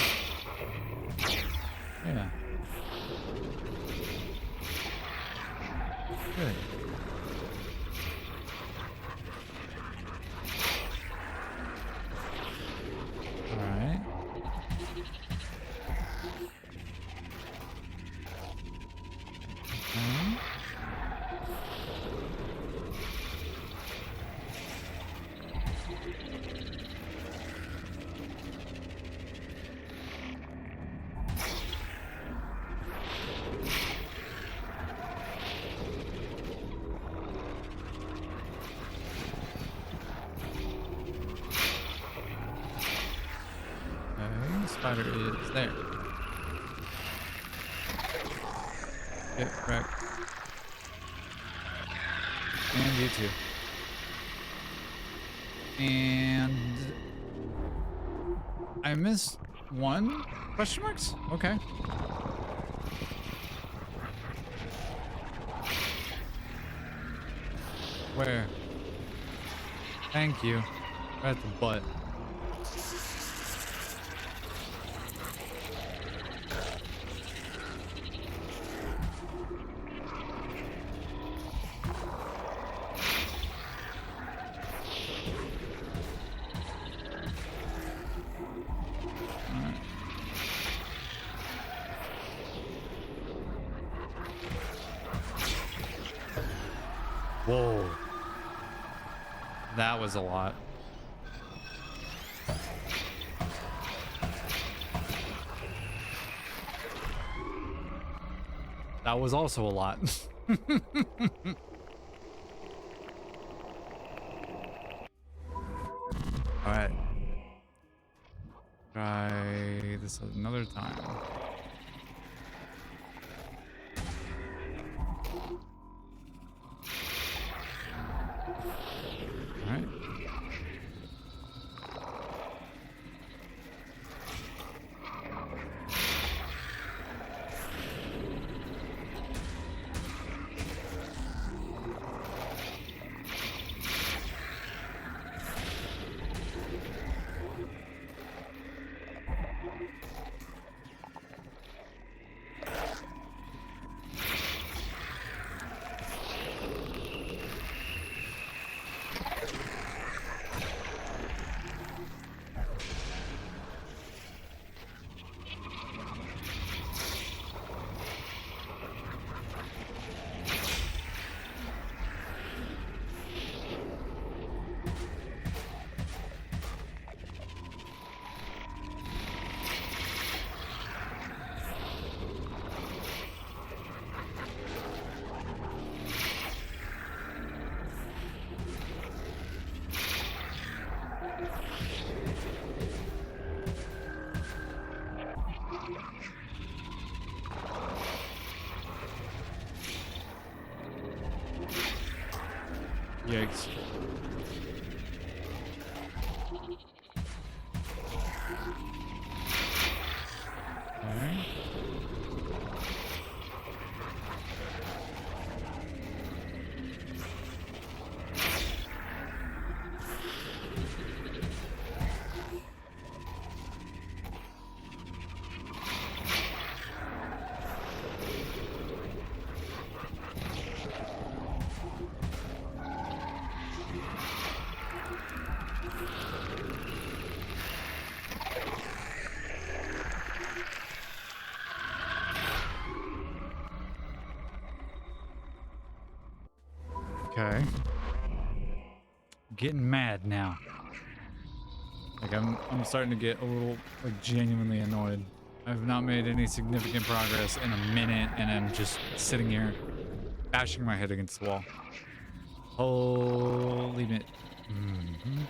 spider is there. Get wrecked. And you too. And I missed one? Question marks? Okay. Where? Thank you. Right at the butt. Whoa. That was a lot. That was also a lot. All right. Try this another time. All right. Yikes. Okay. Okay. Getting mad now. Like I'm starting to get a little like genuinely annoyed. I've not made any significant progress in a minute and I'm just sitting here bashing my head against the wall. Holy minute. Mm-hmm.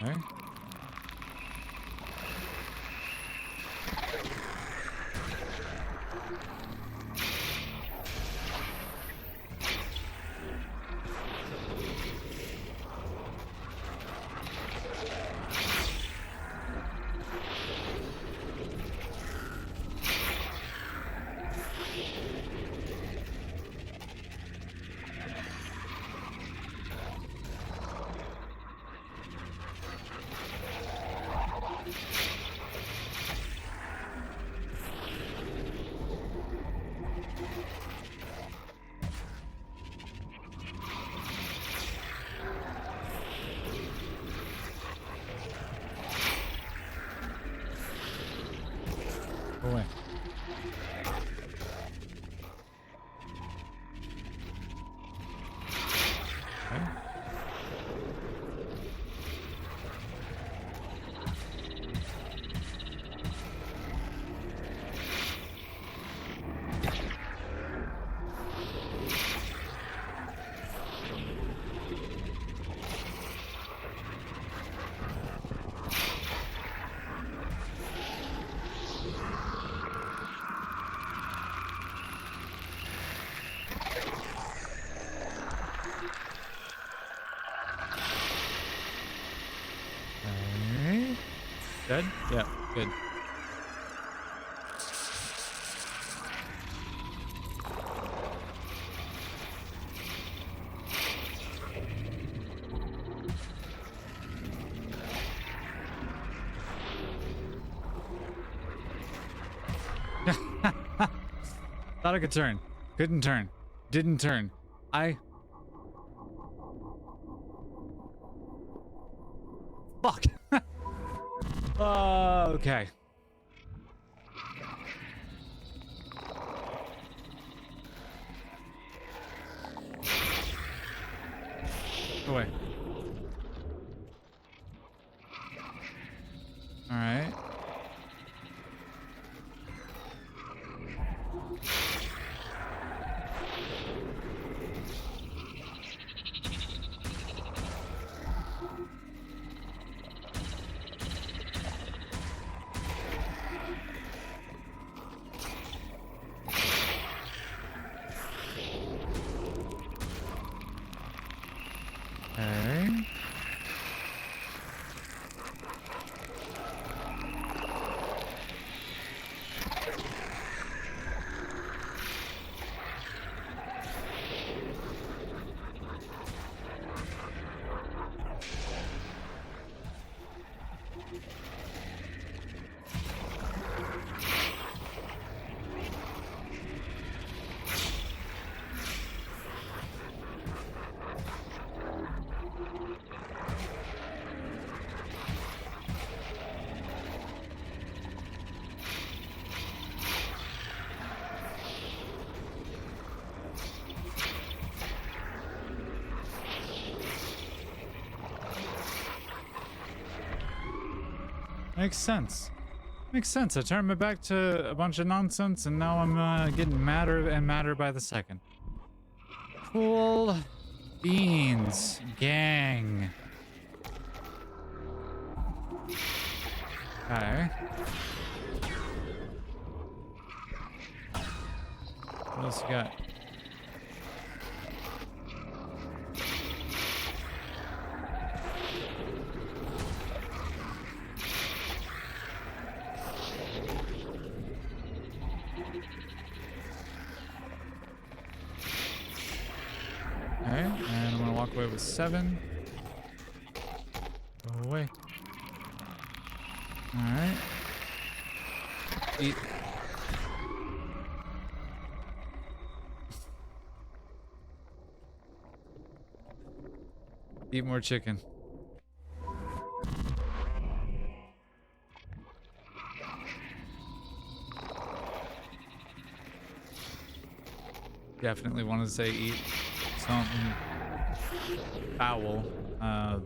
Okay. Good? Yeah, good. Thought I could turn. Couldn't turn. Didn't turn. Fuck. Okay. Go away. All right. Okay. Makes sense. Makes sense. I turned my back to a bunch of nonsense, and now I'm getting madder and madder by the second. Cool beans, gang. Okay. What else you got? Okay, and I'm gonna walk away with 7. Go away. Alright. Eat. Eat more chicken. Definitely want to say eat something foul,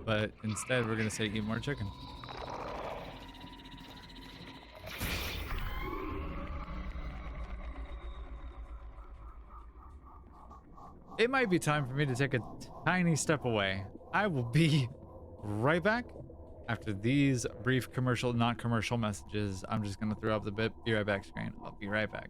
but instead we're gonna say eat more chicken. It might be time for me to take a tiny step away. I will be right back after these brief commercial, not commercial messages. I'm just gonna throw up the be right back screen. I'll be right back.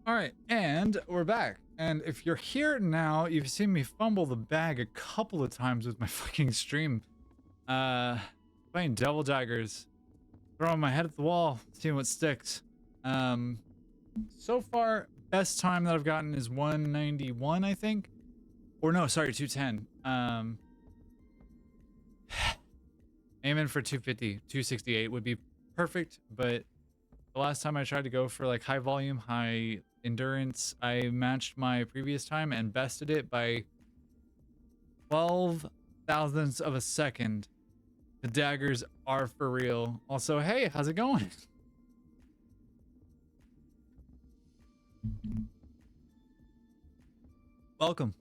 All right, and we're back. And if you're here now, you've seen me fumble the bag a couple of times with my fucking stream. Playing Devil Daggers, throwing my head at the wall, seeing what sticks. So far, best time that I've gotten is 191, I think. Or no, sorry, 210. Aiming for 250, 268 would be perfect, but the last time I tried to go for like high volume, high endurance, I matched my previous time and bested it by 12 thousandths of a second. The daggers are for real. Also, hey, how's it going? Welcome.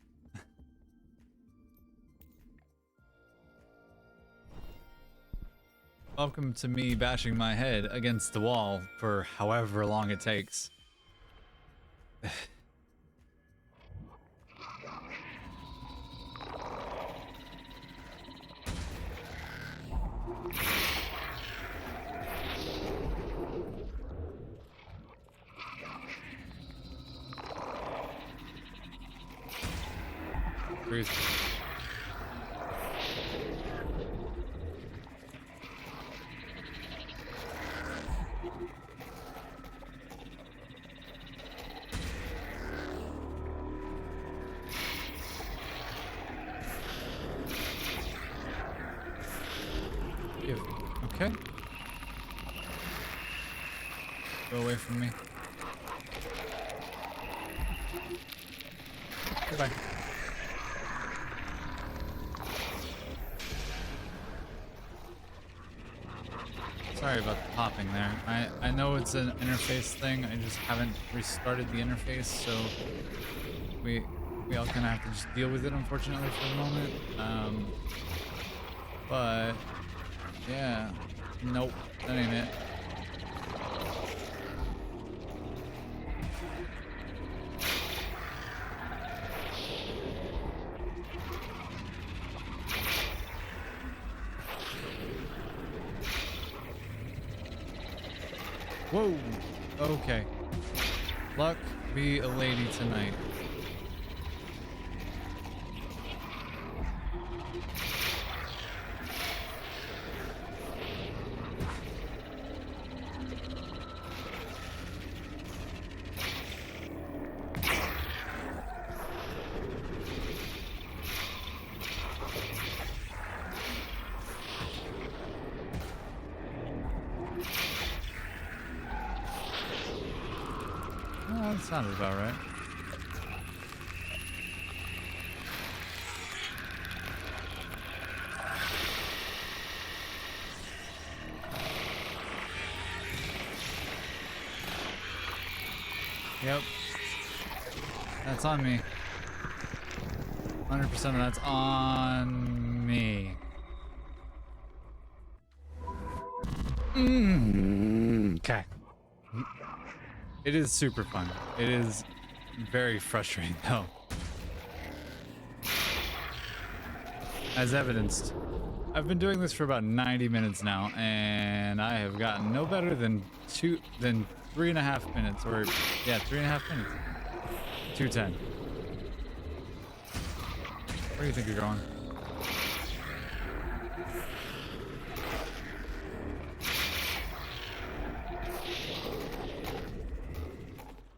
Welcome to me bashing my head against the wall for however long it takes. Truth. Okay. Go away from me. Goodbye. Sorry about the popping there. I know it's an interface thing. I just haven't restarted the interface, so we all kind of have to just deal with it, unfortunately, for the moment. But yeah, nope, that ain't it. Whoa, okay. Luck be a lady tonight. That sounded about right. Yep. That's on me. 100% of that's on me. Okay. It is super fun. It is very frustrating though. As evidenced, I've been doing this for about 90 minutes now, and I have gotten no better than 3.5 minutes, or yeah, 3.5 minutes. 210. Where do you think you're going?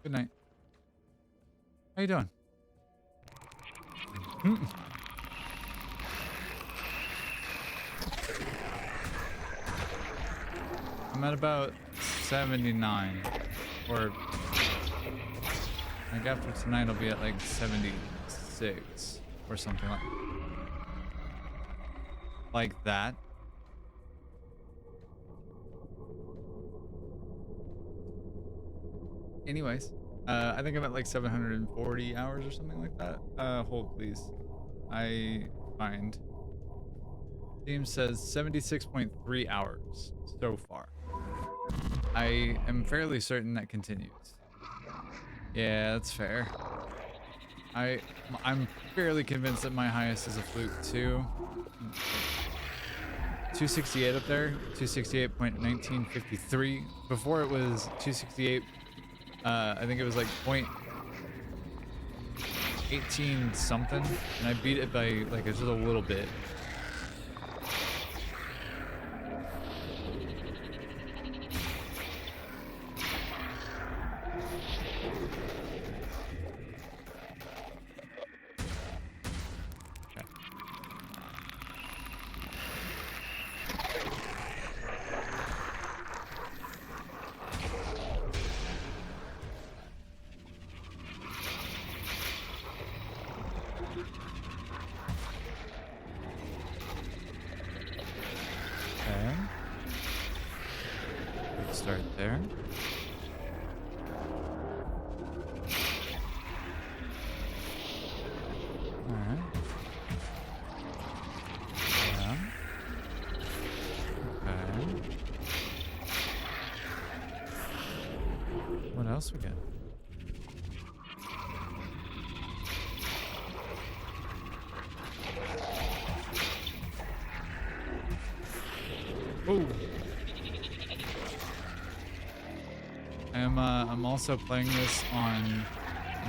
Good night. How you doing? I'm at about 79, or like after tonight I'll be at like 76 or something like that. Anyways, I think I'm at like 740 hours or something like that. Hold please. I find. Steam says 76.3 hours so far. I am fairly certain that continues. Yeah, that's fair. I'm fairly convinced that my highest is a fluke too. 268 up there, 268.1953. Before it was 268 I think it was like point 18 something, and I beat it by like just a little bit. Start there. All right. Yeah. Okay. What else we got? Oh. I'm also playing this on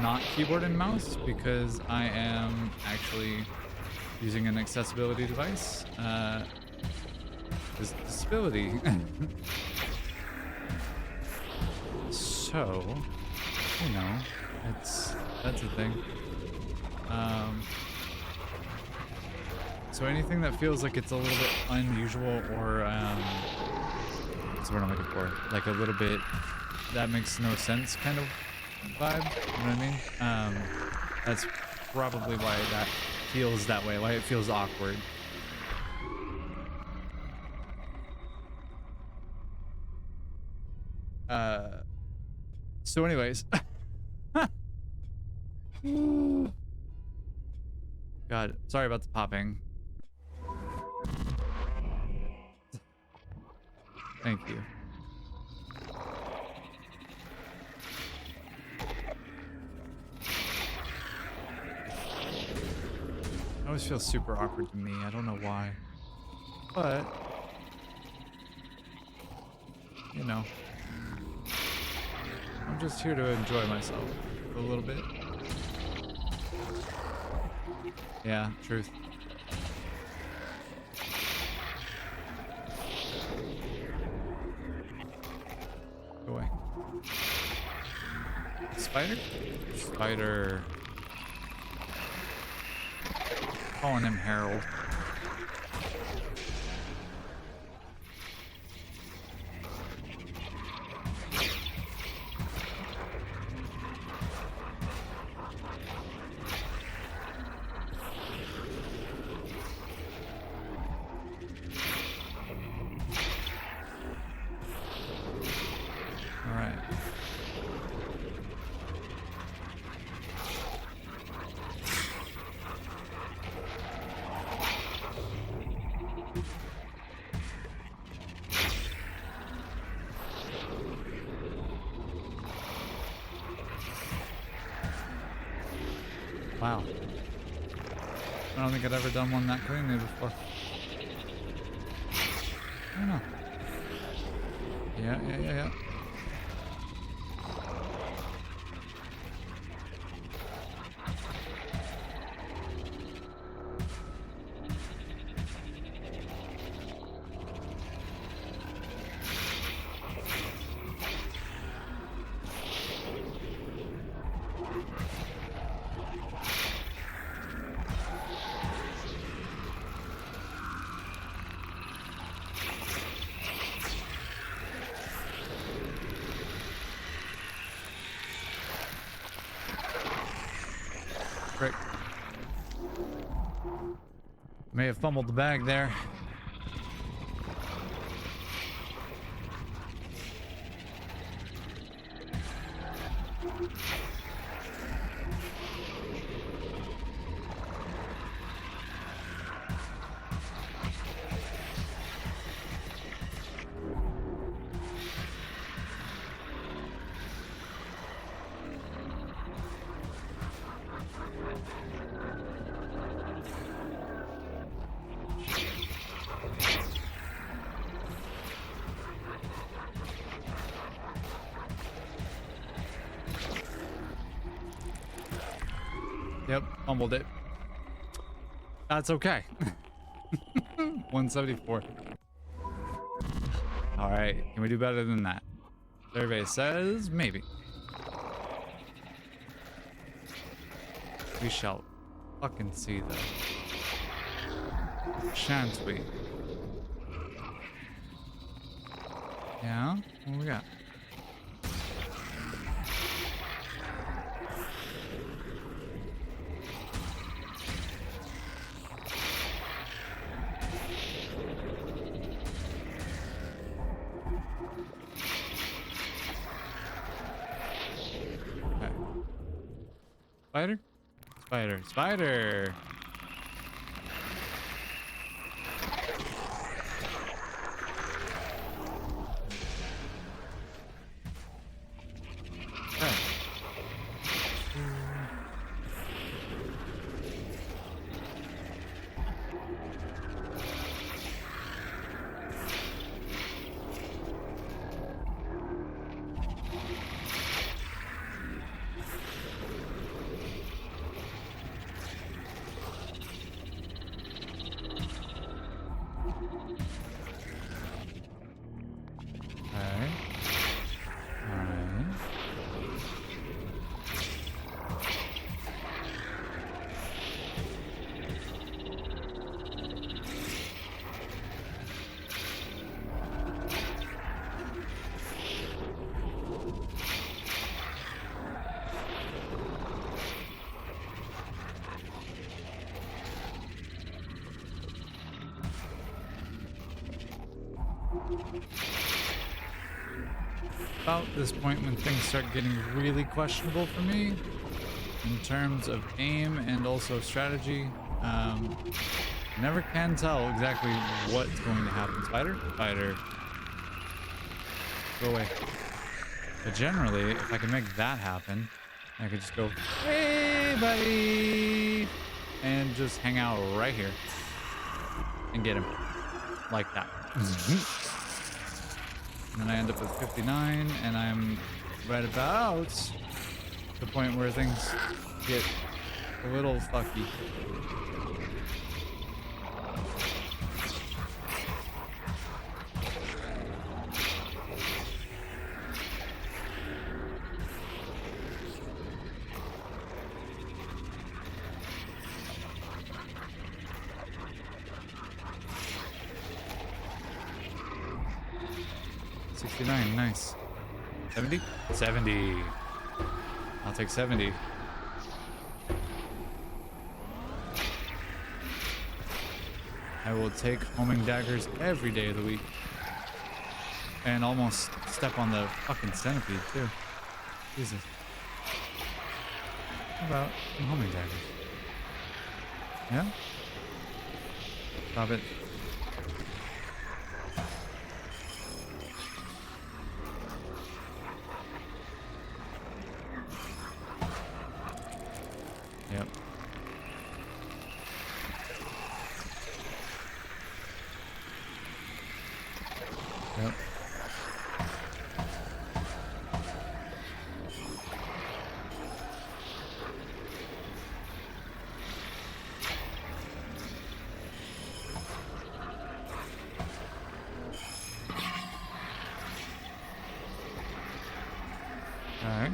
not keyboard and mouse because I am actually using an accessibility device. Disability. So, you know, that's a thing. So anything that feels like it's a little bit unusual or what's the word I'm looking for? Like a little bit that makes no sense kind of vibe, you know what I mean? That's probably why that feels that way, why it feels awkward. So anyways. God, sorry about the popping. Thank you. It always feels super awkward to me. I don't know why. But, you know, I'm just here to enjoy myself a little bit. Yeah, truth. Go away. Spider? Spider. Calling him Harold. Wow. I don't think I'd ever done one that cleanly before. I don't know. Yeah. Frick. May have fumbled the bag there. Yep, fumbled it. That's okay. 174. All right, can we do better than that? Survey says maybe. We shall fucking see though. Shan't we? Yeah? What we got? Okay. Spider? Spider. Spider! About this point when things start getting really questionable for me in terms of aim and also strategy. Never can tell exactly what's going to happen. Spider? Spider. Go away. But generally, if I can make that happen, I could just go, hey buddy, and just hang out right here and get him like that. And then I end up with 59, and I'm right about the point where things get a little fucky. Nice. 70? 70. I'll take 70. I will take homing daggers every day of the week. And almost step on the fucking centipede too. Jesus. How about some homing daggers? Yeah? Stop it. Yep. Yep. All right.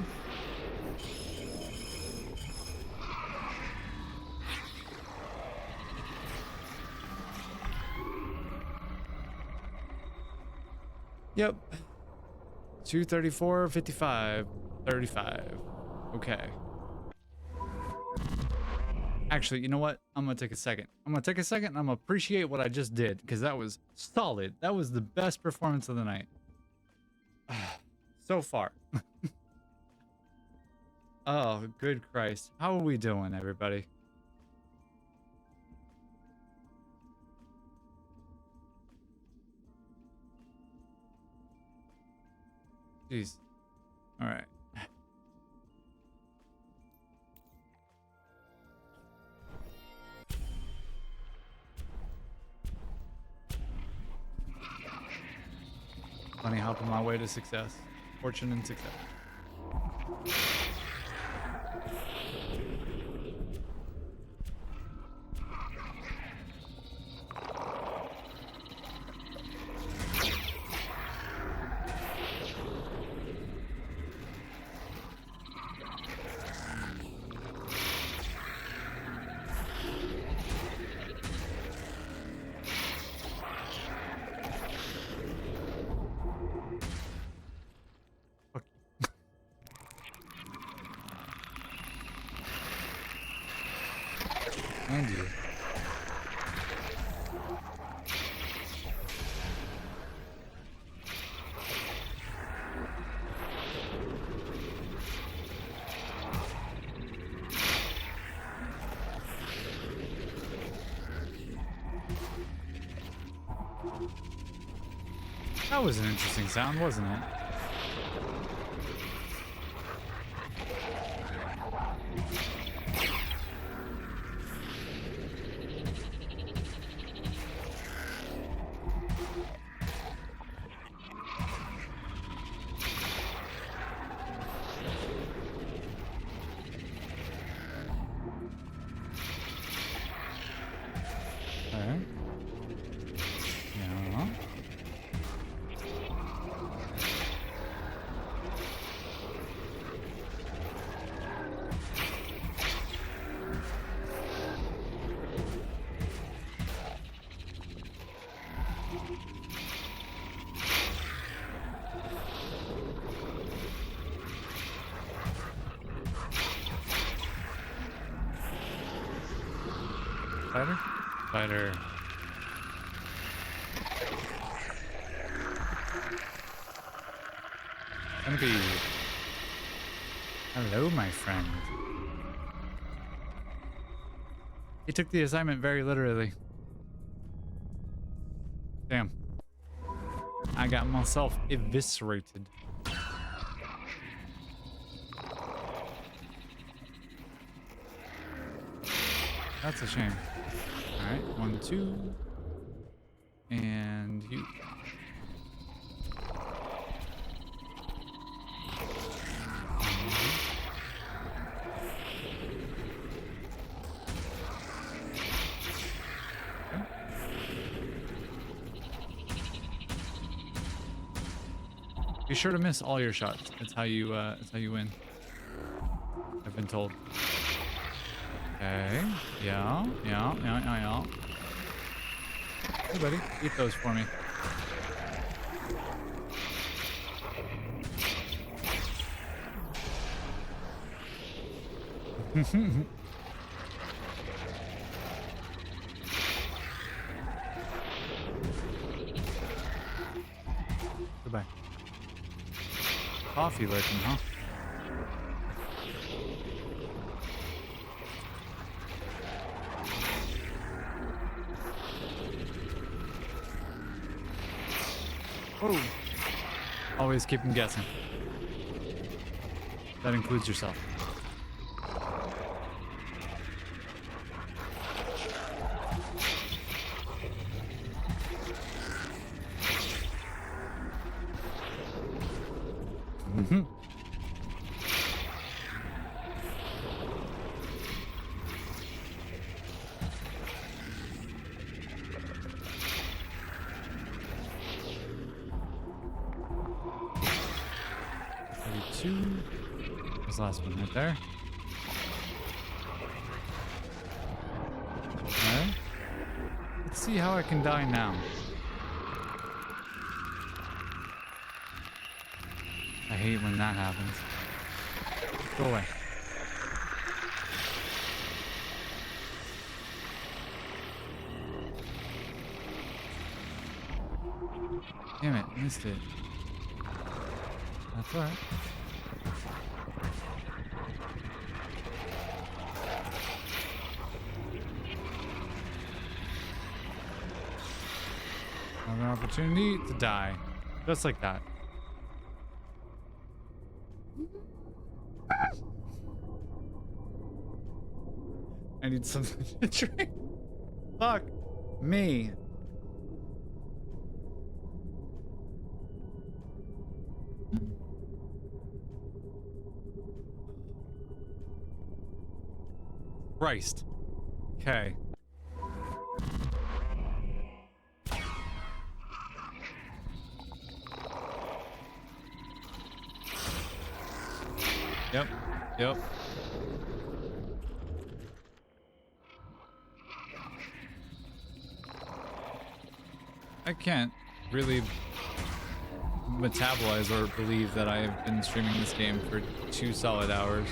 Yep. 234, 55, 35. Okay. Actually, you know what? I'm gonna take a second. I'm gonna take a second and I'm gonna appreciate what I just did, because that was solid. That was the best performance of the night. So far. Oh, good Christ. How are we doing, everybody? Jeez. All right. Funny hop on my way to success. Fortune and success. behind you. That was an interesting sound, wasn't it? Okay. Yeah. Spider? Spider. Centipede. Hello, my friend. He took the assignment very literally. Damn. I got myself eviscerated. That's a shame. Alright, 1, 2. And you. Be sure to miss all your shots. That's how you win. I've been told. Okay. Yeah. Hey, buddy. Eat those for me. Goodbye. Coffee lurking, huh? Oh. Always keep them guessing. That includes yourself. Mm-hmm. There's the last one right there. Okay. Let's see how I can die now. I hate when that happens. Go away. Damn it, missed it. That's alright. Another opportunity to die. Just like that. I need something to drink. Fuck me. Christ. Okay. Yep. I can't really metabolize or believe that I have been streaming this game for 2 solid hours.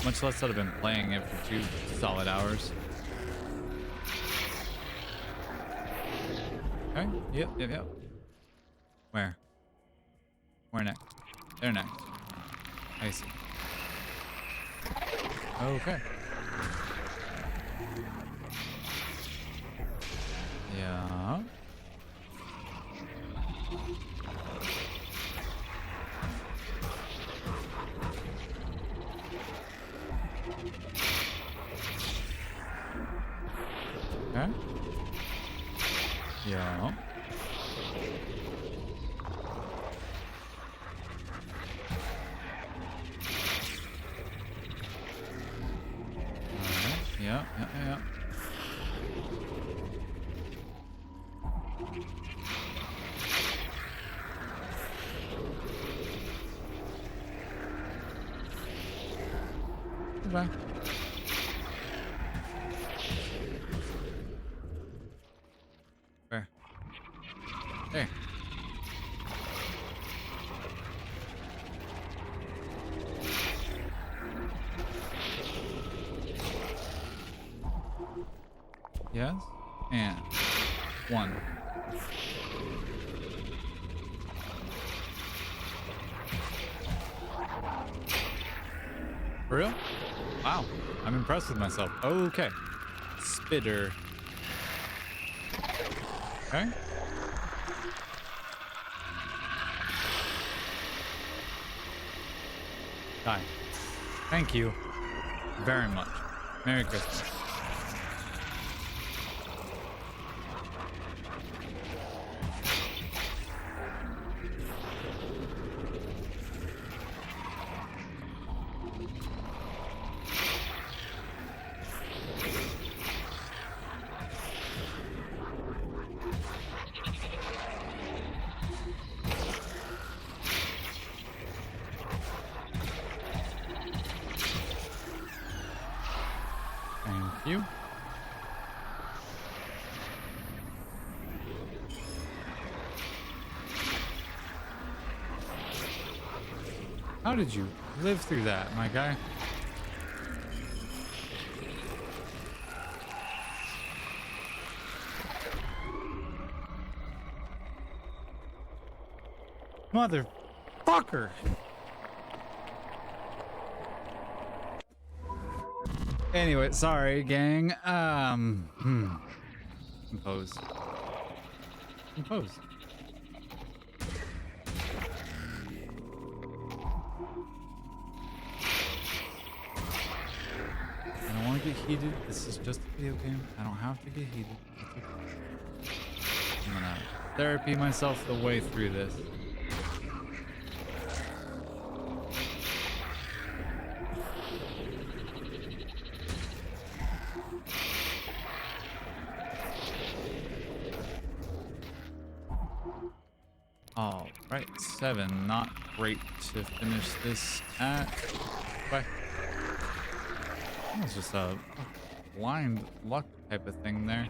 much less that I've been playing it for 2 solid hours. Okay. Yep. Where? Where next? There next. I see. Okay. Yeah. Okay. Yeah. Yeah. Goodbye. Where? There. Yes. And 1. For real? Wow. I'm impressed with myself. Okay. Spitter. Okay. Die. Thank you very much. Merry Christmas. Thank you. How did you live through that, my guy? Motherfucker! Anyway, sorry, gang. Compose. I don't want to get heated. This is just a video game. I don't have to get heated. It's okay. I'm gonna therapy myself the way through this. All right, 7. Not great to finish this at. Bye. That was just a blind luck type of thing there.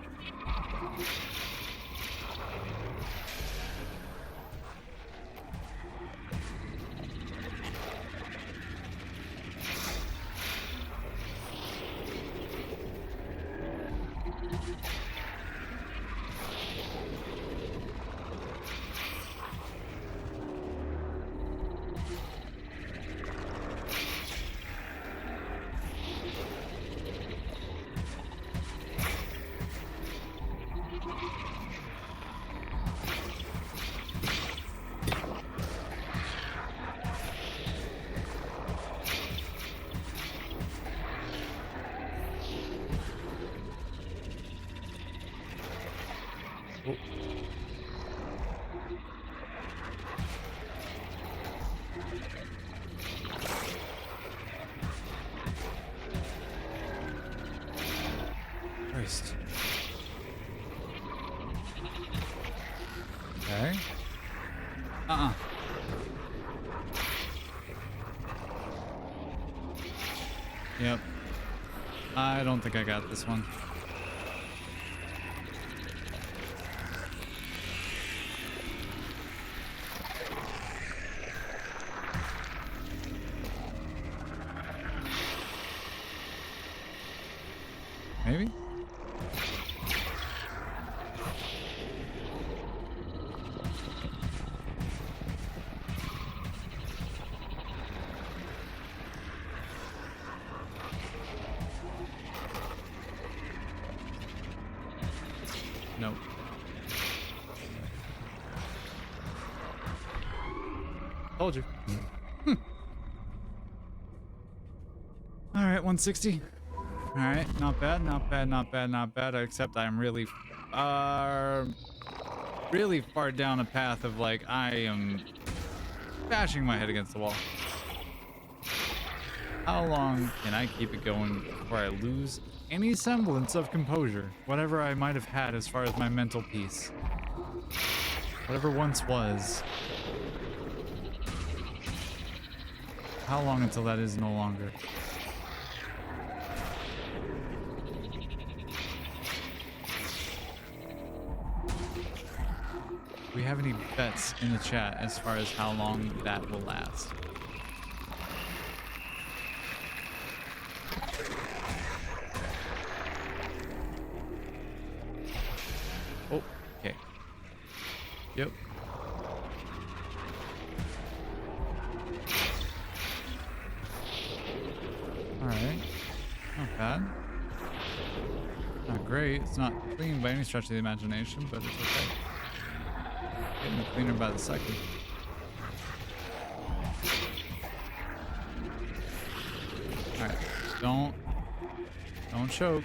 Oh. Christ. Okay. Yep. I don't think I got this one. Nope. Told you. All right, 160. All right, not bad, not bad, not bad, not bad. Except I'm really far down a path of like I am bashing my head against the wall. How long can I keep it going before I lose any semblance of composure? Whatever I might have had as far as my mental peace. Whatever once was. How long until that is no longer? Do we have any bets in the chat as far as how long that will last? Oh, okay. Yep. Alright. Not bad. Not great. It's not clean by any stretch of the imagination, but it's okay. Getting cleaner by the second. Alright. Don't choke.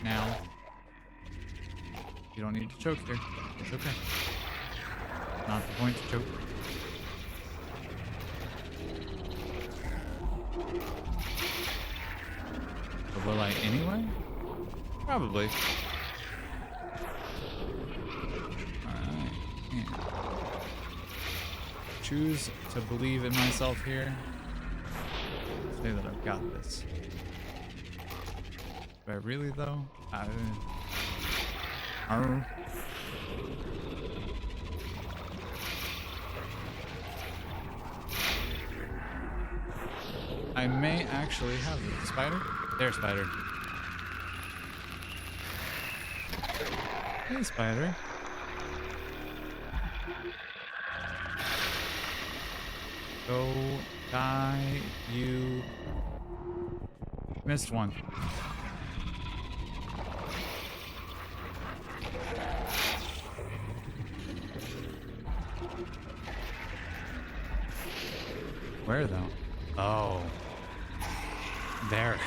Now. You don't need to choke here. It's okay. Not the point to choke. But will I anyway? Probably. Alright. Yeah. Choose to believe in myself here. Say that I've got this. Do I really though? I may actually have the spider. There, spider. Hey, spider. Go die, you missed one. Where though? Oh. There.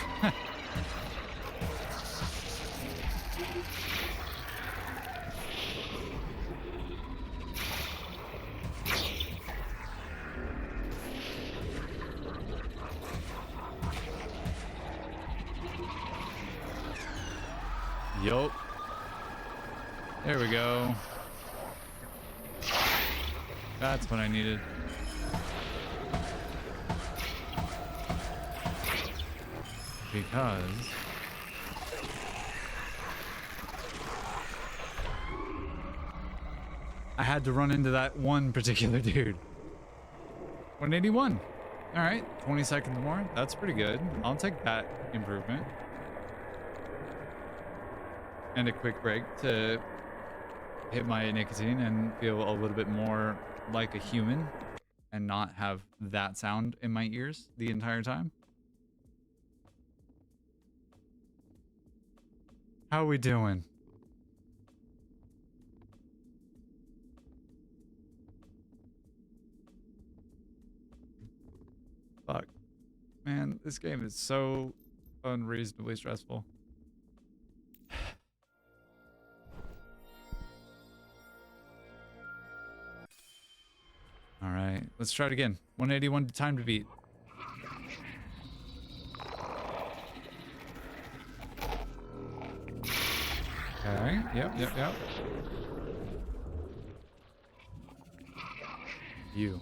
Yup. There we go. That's what I needed. Because I had to run into that one particular dude. 181. All right, 20 seconds more. That's pretty good. I'll take that improvement. And a quick break to hit my nicotine and feel a little bit more like a human and not have that sound in my ears the entire time. How we doing? Fuck. Man, this game is so unreasonably stressful. All right, let's try it again. 181 time to beat. Okay, yep. You.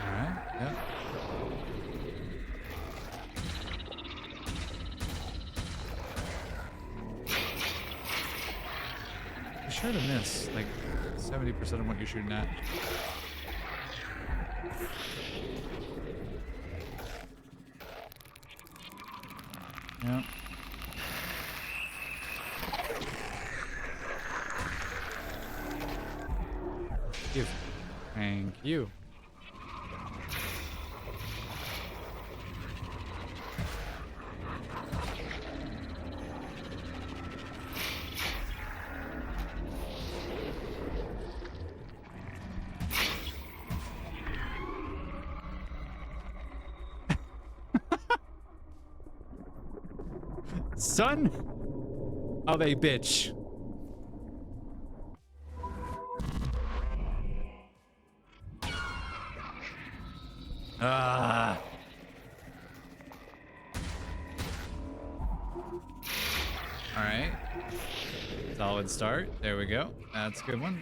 Alright, yep. Be sure to miss, like, 70% of what you're shooting at. Yep. Thank you. Son of a bitch. Ah. All right. Solid start. There we go. That's a good one.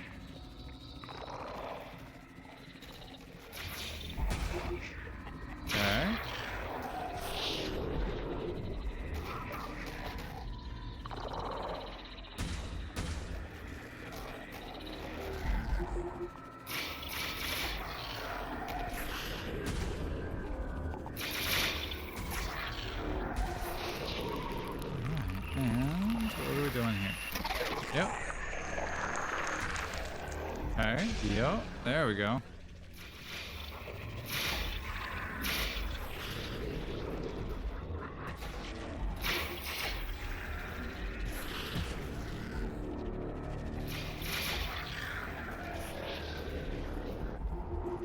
Okay. Doing here. Yep. Okay. Yep. There we go.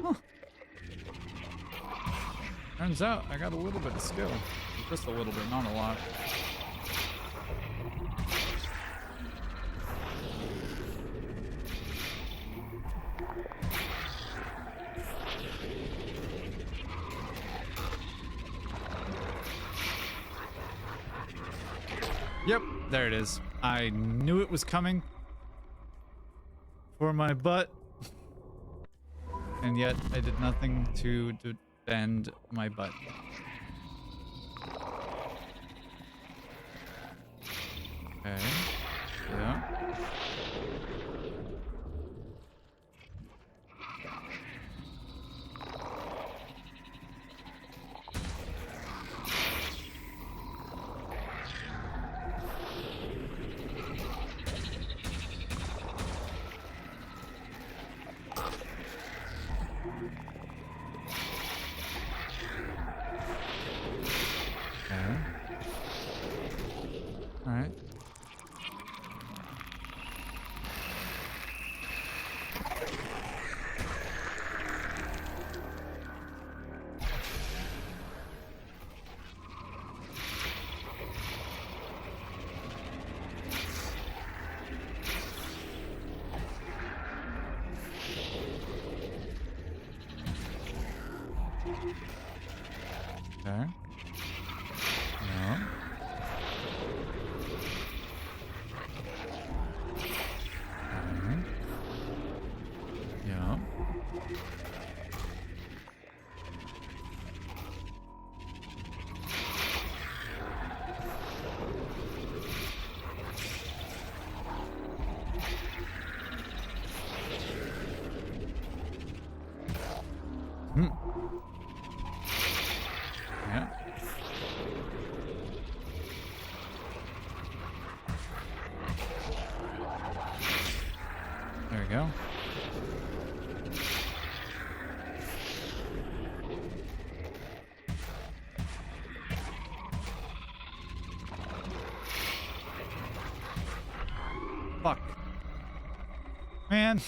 Huh. Turns out I got a little bit of skill. Just a little bit, not a lot. Yep, there it is. I knew it was coming for my butt, and yet I did nothing to defend my butt. Okay. Yeah. All right. Okay. No. Okay. Yeah. Hmm. Yeah. There we go. Fuck. Man,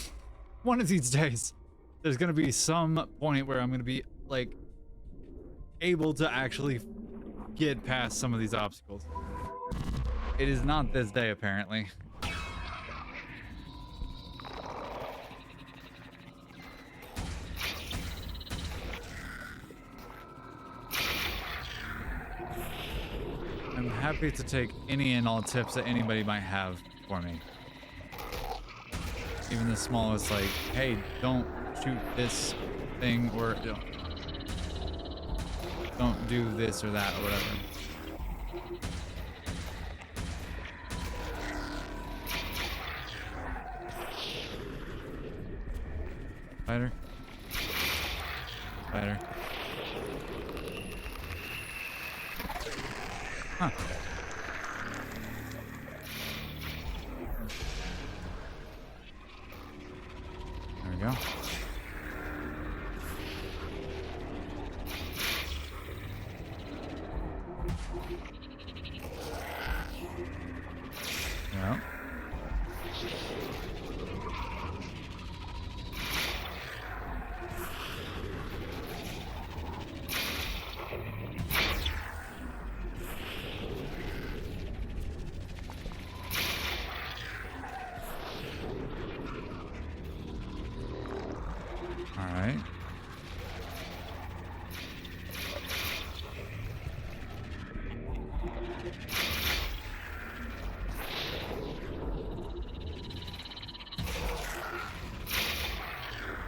one of these days, there's gonna be some point where I'm gonna be, like, able to actually get past some of these obstacles. It is not this day, apparently. I'm happy to take any and all tips that anybody might have for me. Even the smallest, like, hey, don't shoot this thing, or don't do this or that or whatever. Spider. Spider. Huh. There we go. Yeah.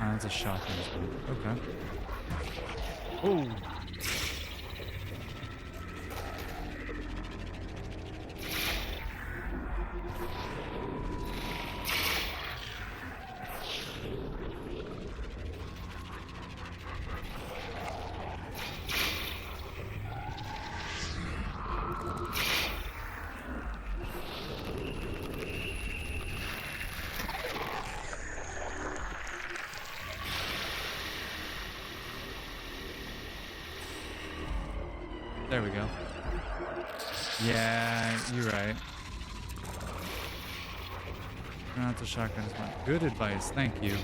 That's a shotgun. Okay. Oh. There we go. Yeah, you're right. Not the shotgun is my good advice. Thank you.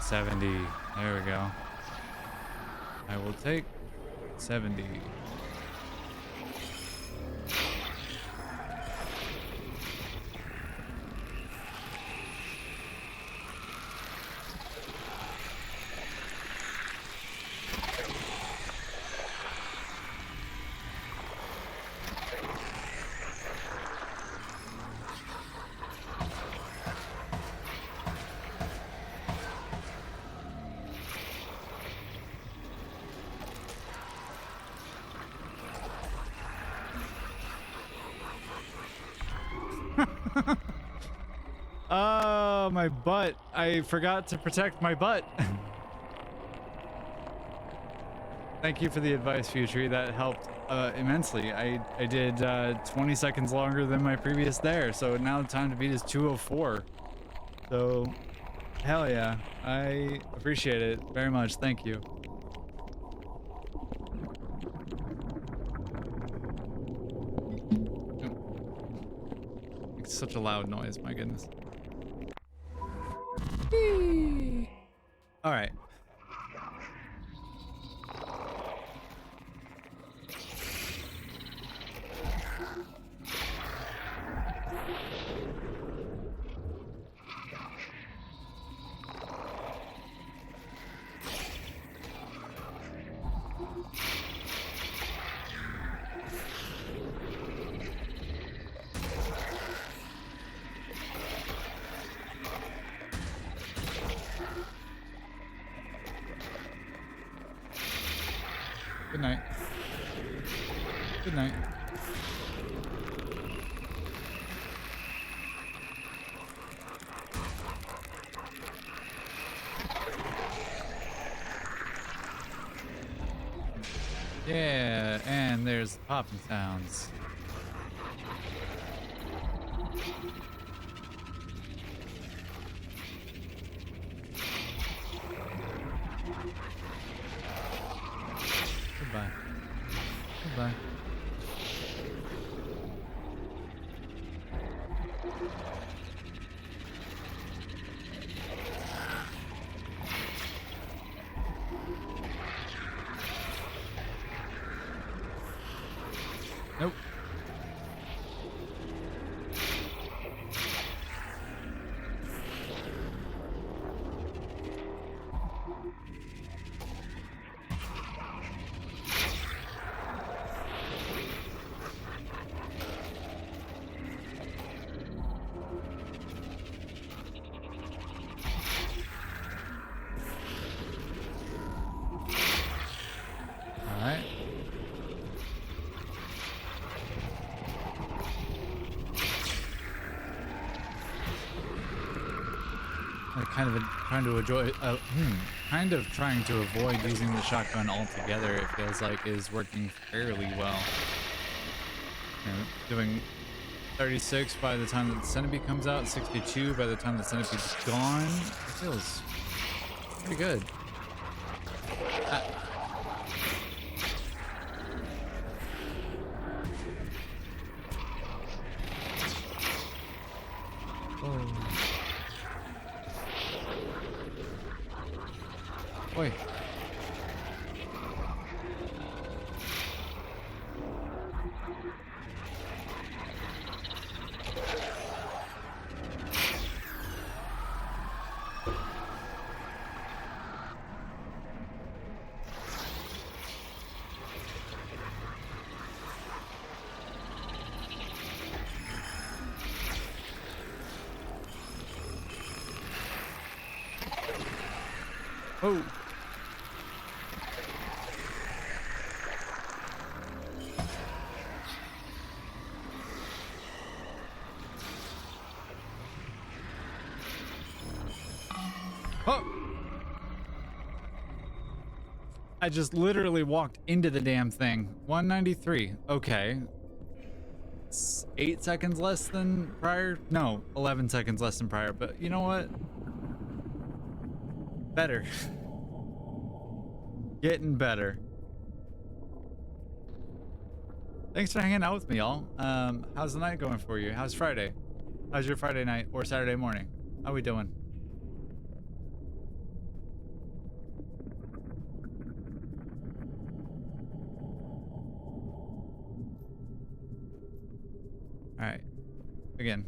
$70. There we go. I will take 70. Oh, my butt. I forgot to protect my butt. Thank you for the advice, Futuri. That helped immensely. I did 20 seconds longer than my previous there, so now the time to beat is 2:04. So, hell yeah. I appreciate it very much. Thank you. It's such a loud noise, my goodness. All right. Good night. Good night. Yeah, and there's the popping sounds. Goodbye. Goodbye. Nope. All right. Kind of trying to avoid using the shotgun altogether. It feels like is working fairly well. You know, doing 36 by the time that the centipede comes out, 62 by the time the centipede's gone. It feels pretty good. Oh. Wait. Oh. Oh. I just literally walked into the damn thing. 193. Okay. It's 8 seconds less than prior. No, 11 seconds less than prior. But you know what? Better. Getting better. Thanks for hanging out with me, y'all. How's the night going for you? How's Friday? How's your Friday night or Saturday morning? How we doing? All right. Again.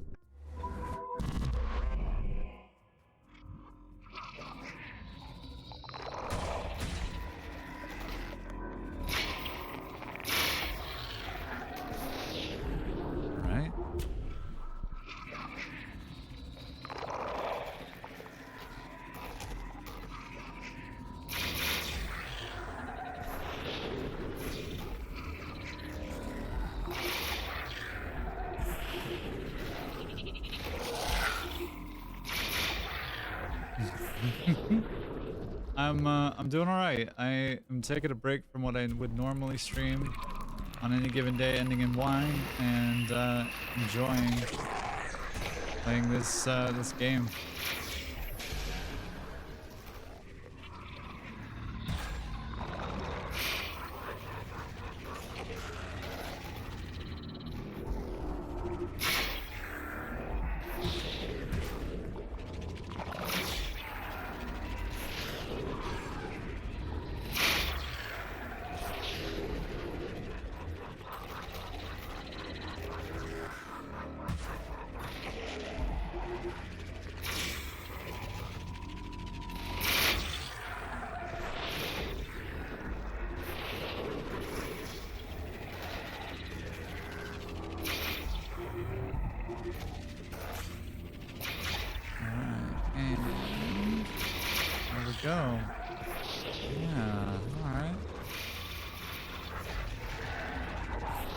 All right. I'm doing all right. I am taking a break from what I would normally stream on any given day, ending in wine, and enjoying playing this this game. Go. Yeah, alright.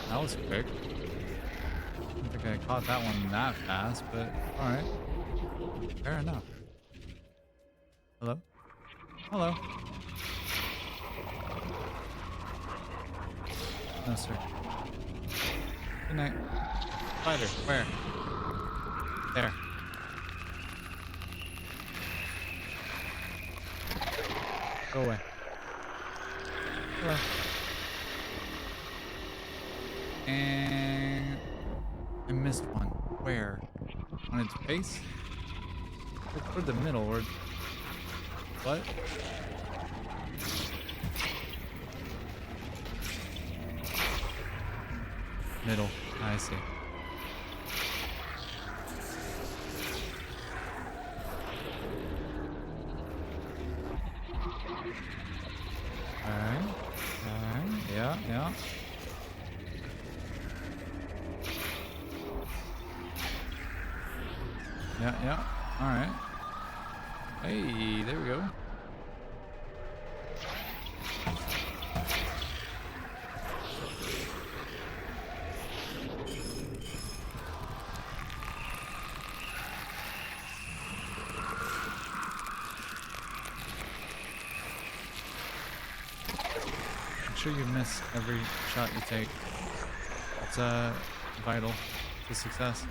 That was quick. I don't think I caught that one that fast, but alright. Fair enough. Hello? Hello. No, sir. Good night. Spider, where? There. Go away. Hello. And I missed one. Where? On its face? Or the middle, or what? Middle. I see. Alright. Yeah, yeah. Yeah. Alright. Hey, there we go. Make sure you miss every shot you take. It's vital to success.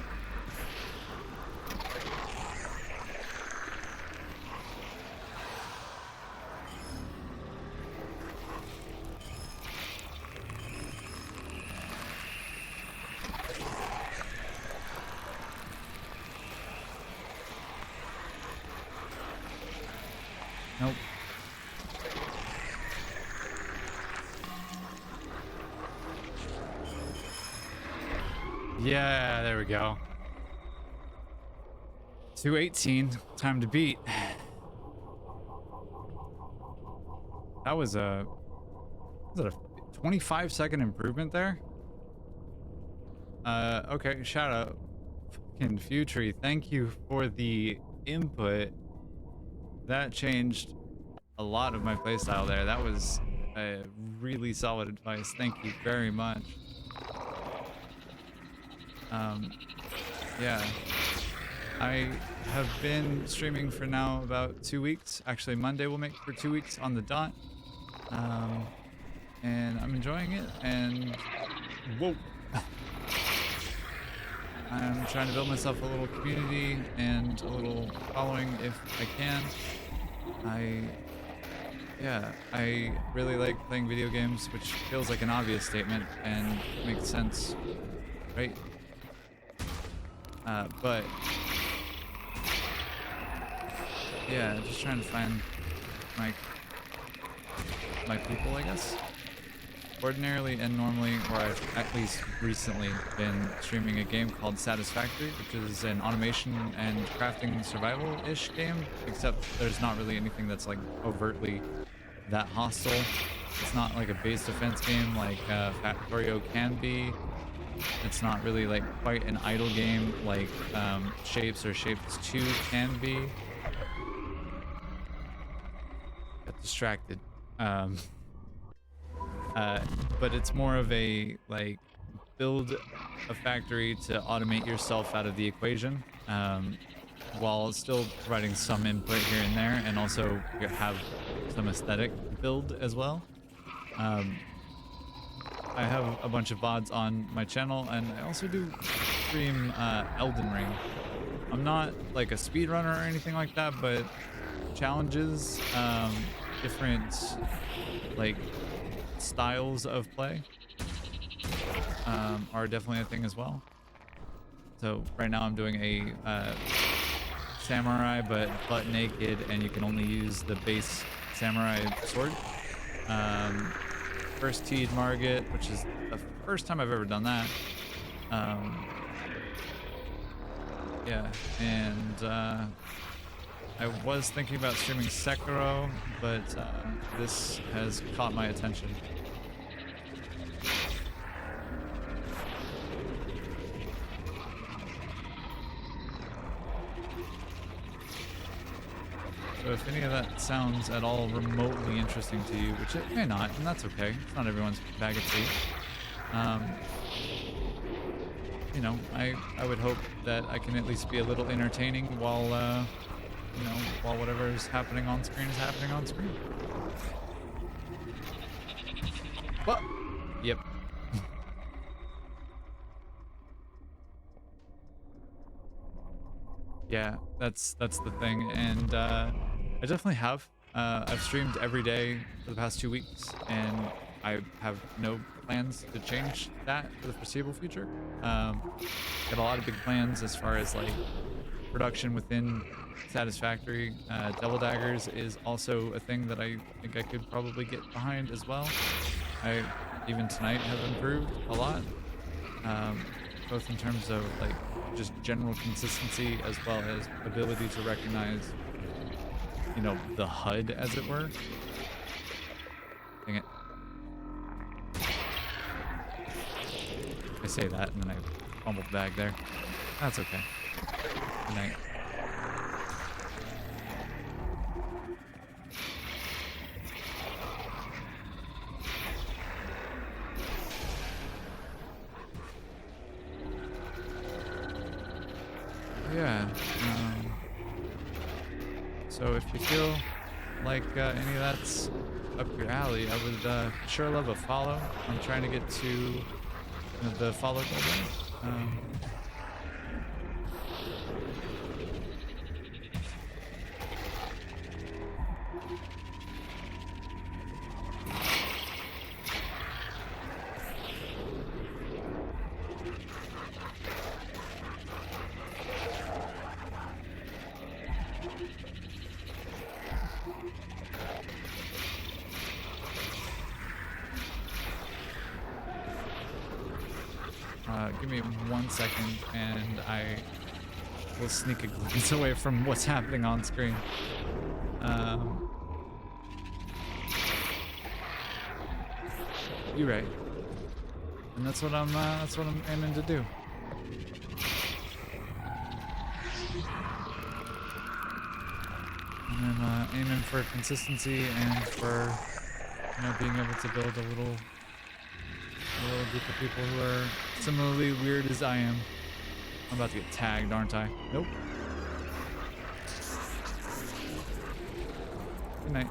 Nope. Yeah, there we go. 218, time to beat. That was a 25-second improvement there? Okay, shout out. Fucking Futry, thank you for the input. That changed a lot of my playstyle there. That was a really solid advice. Thank you very much. Yeah. I have been streaming for now about 2 weeks. Actually, Monday will make for 2 weeks on the dot. And I'm enjoying it, and whoa. I'm trying to build myself a little community and a little following if I can. I really like playing video games, which feels like an obvious statement and makes sense, right? But yeah, just trying to find my people, I guess. Ordinarily and normally, or I've at least recently been streaming a game called Satisfactory, which is an automation and crafting survival-ish game, except there's not really anything that's like overtly that hostile. It's not like a base defense game like Factorio can be. It's not really like quite an idle game like Shapes or Shapes 2 can be. Got distracted. But it's more of a like build a factory to automate yourself out of the equation, while still providing some input here and there, and also have some aesthetic build as well. I have a bunch of VODs on my channel, and I also do stream Elden Ring. I'm not like a speedrunner or anything like that, but challenges, different like styles of play are definitely a thing as well. So right now I'm doing a samurai, but butt naked, and you can only use the base samurai sword. First Teed Margit, which is the first time I've ever done that. Yeah, and I was thinking about streaming Sekiro, but this has caught my attention. So if any of that sounds at all remotely interesting to you, which it may not, and that's okay. It's not everyone's bag of tea. You know, I would hope that I can at least be a little entertaining while, you know, while whatever is happening on screen is happening on screen. What? Yep. Yeah, that's the thing, and I definitely have. I've streamed every day for the past 2 weeks, and I have no plans to change that for the foreseeable future. Got a lot of big plans as far as like production within Satisfactory. Devil Daggers is also a thing that I think I could probably get behind as well. I even tonight have improved a lot, both in terms of like just general consistency as well as ability to recognize, you know, the HUD, as it were. Dang it. I say that and then I fumbled the bag there. That's okay. Good night. Yeah. So if you feel like any of that's up your alley, I would sure love a follow. I'm trying to get to the follow goal. Give me 1 second, and I will sneak a glance away from what's happening on screen. You're right, and that's what I'm aiming to do. And I'm aiming for consistency and for, you know, being able to build a little group of people who are similarly weird as I am. I'm about to get tagged, aren't I? Nope. Good night.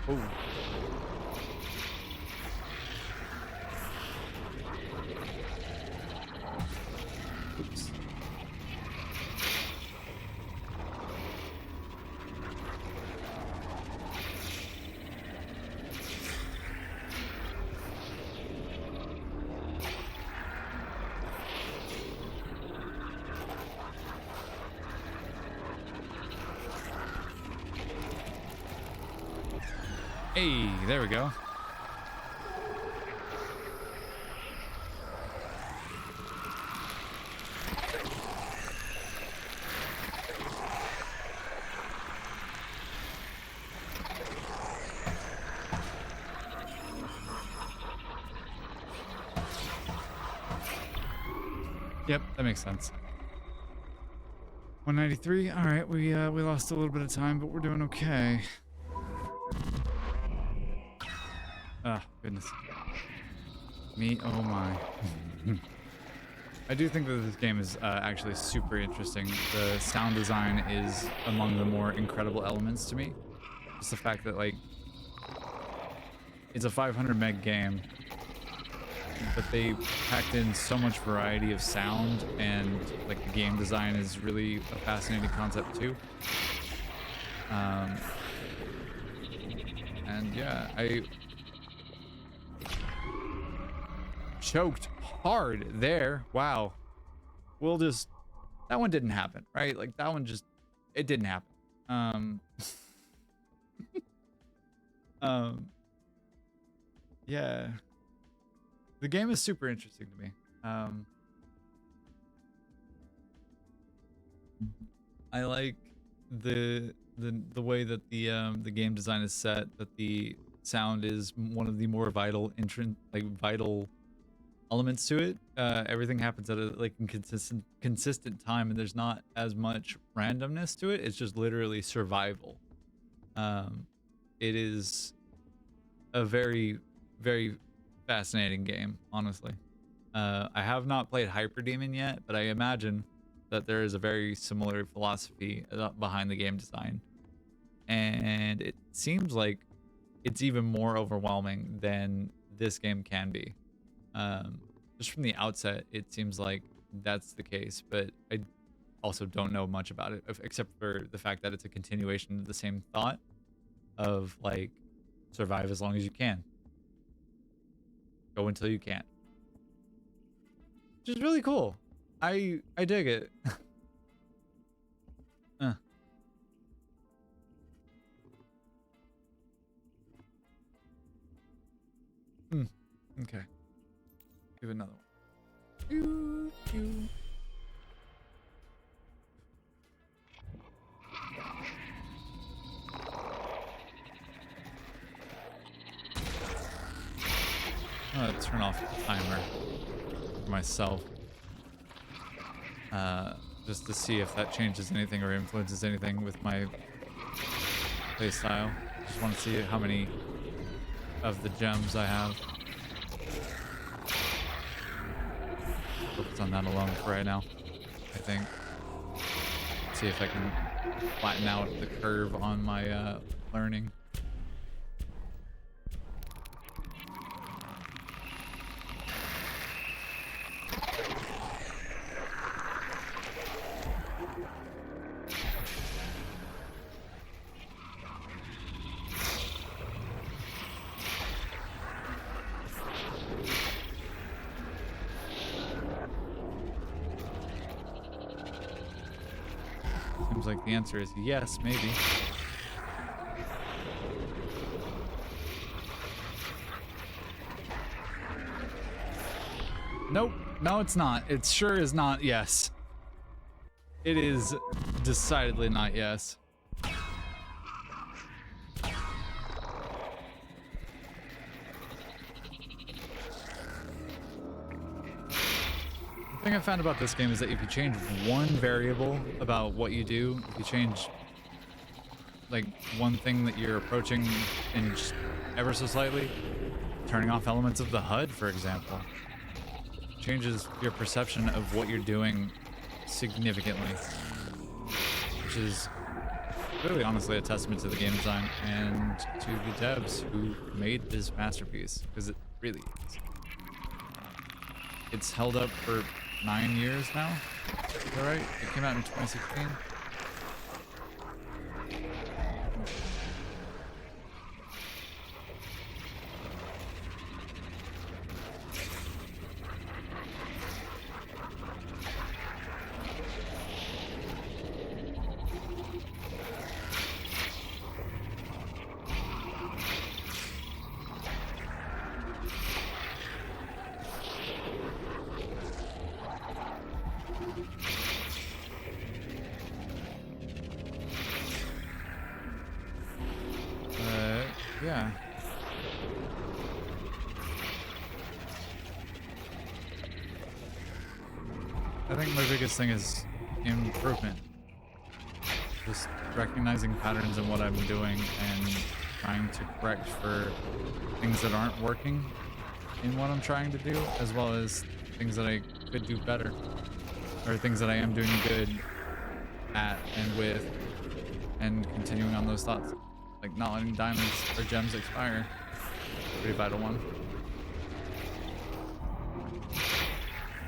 Oh. Oops. Hey, there we go. Yep, that makes sense. 193. All right, we lost a little bit of time, but we're doing okay. Ah, goodness. Me, oh my. I do think that this game is actually super interesting. The sound design is among the more incredible elements to me. Just the fact that, like, it's a 500 meg game, but they packed in so much variety of sound, and like the game design is really a fascinating concept too. And yeah, I choked hard there. Wow. We'll just, that one didn't happen, right? Like that one just, it didn't happen. Yeah. The game is super interesting to me. I like the way that the game design is set, that the sound is one of the more vital elements to it. Everything happens at a consistent time, and there's not as much randomness to it. It's just literally survival. It is a very, very fascinating game, honestly. I have not played Hyperdemon yet, but I imagine that there is a very similar philosophy behind the game design, and it seems like it's even more overwhelming than this game can be. Just from the outset, it seems like that's the case, but I also don't know much about it, except for the fact that it's a continuation of the same thought of, like, survive as long as you can. Go until you can't. Which is really cool. I dig it. Okay. Give it another one. I'm gonna turn off the timer for myself. Just to see if that changes anything or influences anything with my playstyle. Just want to see how many of the gems I have. Focus on that alone for right now, I think. See if I can flatten out the curve on my learning. Seems like the answer is yes, maybe. Nope. No, it's not. It sure is not yes. It is decidedly not yes. The thing I found about this game is that if you change one variable about what you do, if you change like one thing that you're approaching in just ever so slightly, turning off elements of the HUD, for example, changes your perception of what you're doing significantly, which is really honestly a testament to the game design and to the devs who made this masterpiece, because it really is. It's held up for 9 years now. Is that right? It came out in 2016. Yeah. I think my biggest thing is improvement. Just recognizing patterns in what I'm doing and trying to correct for things that aren't working in what I'm trying to do, as well as things that I could do better, or things that I am doing good at and with, and continuing on those thoughts. Like not letting diamonds or gems expire. Pretty vital one.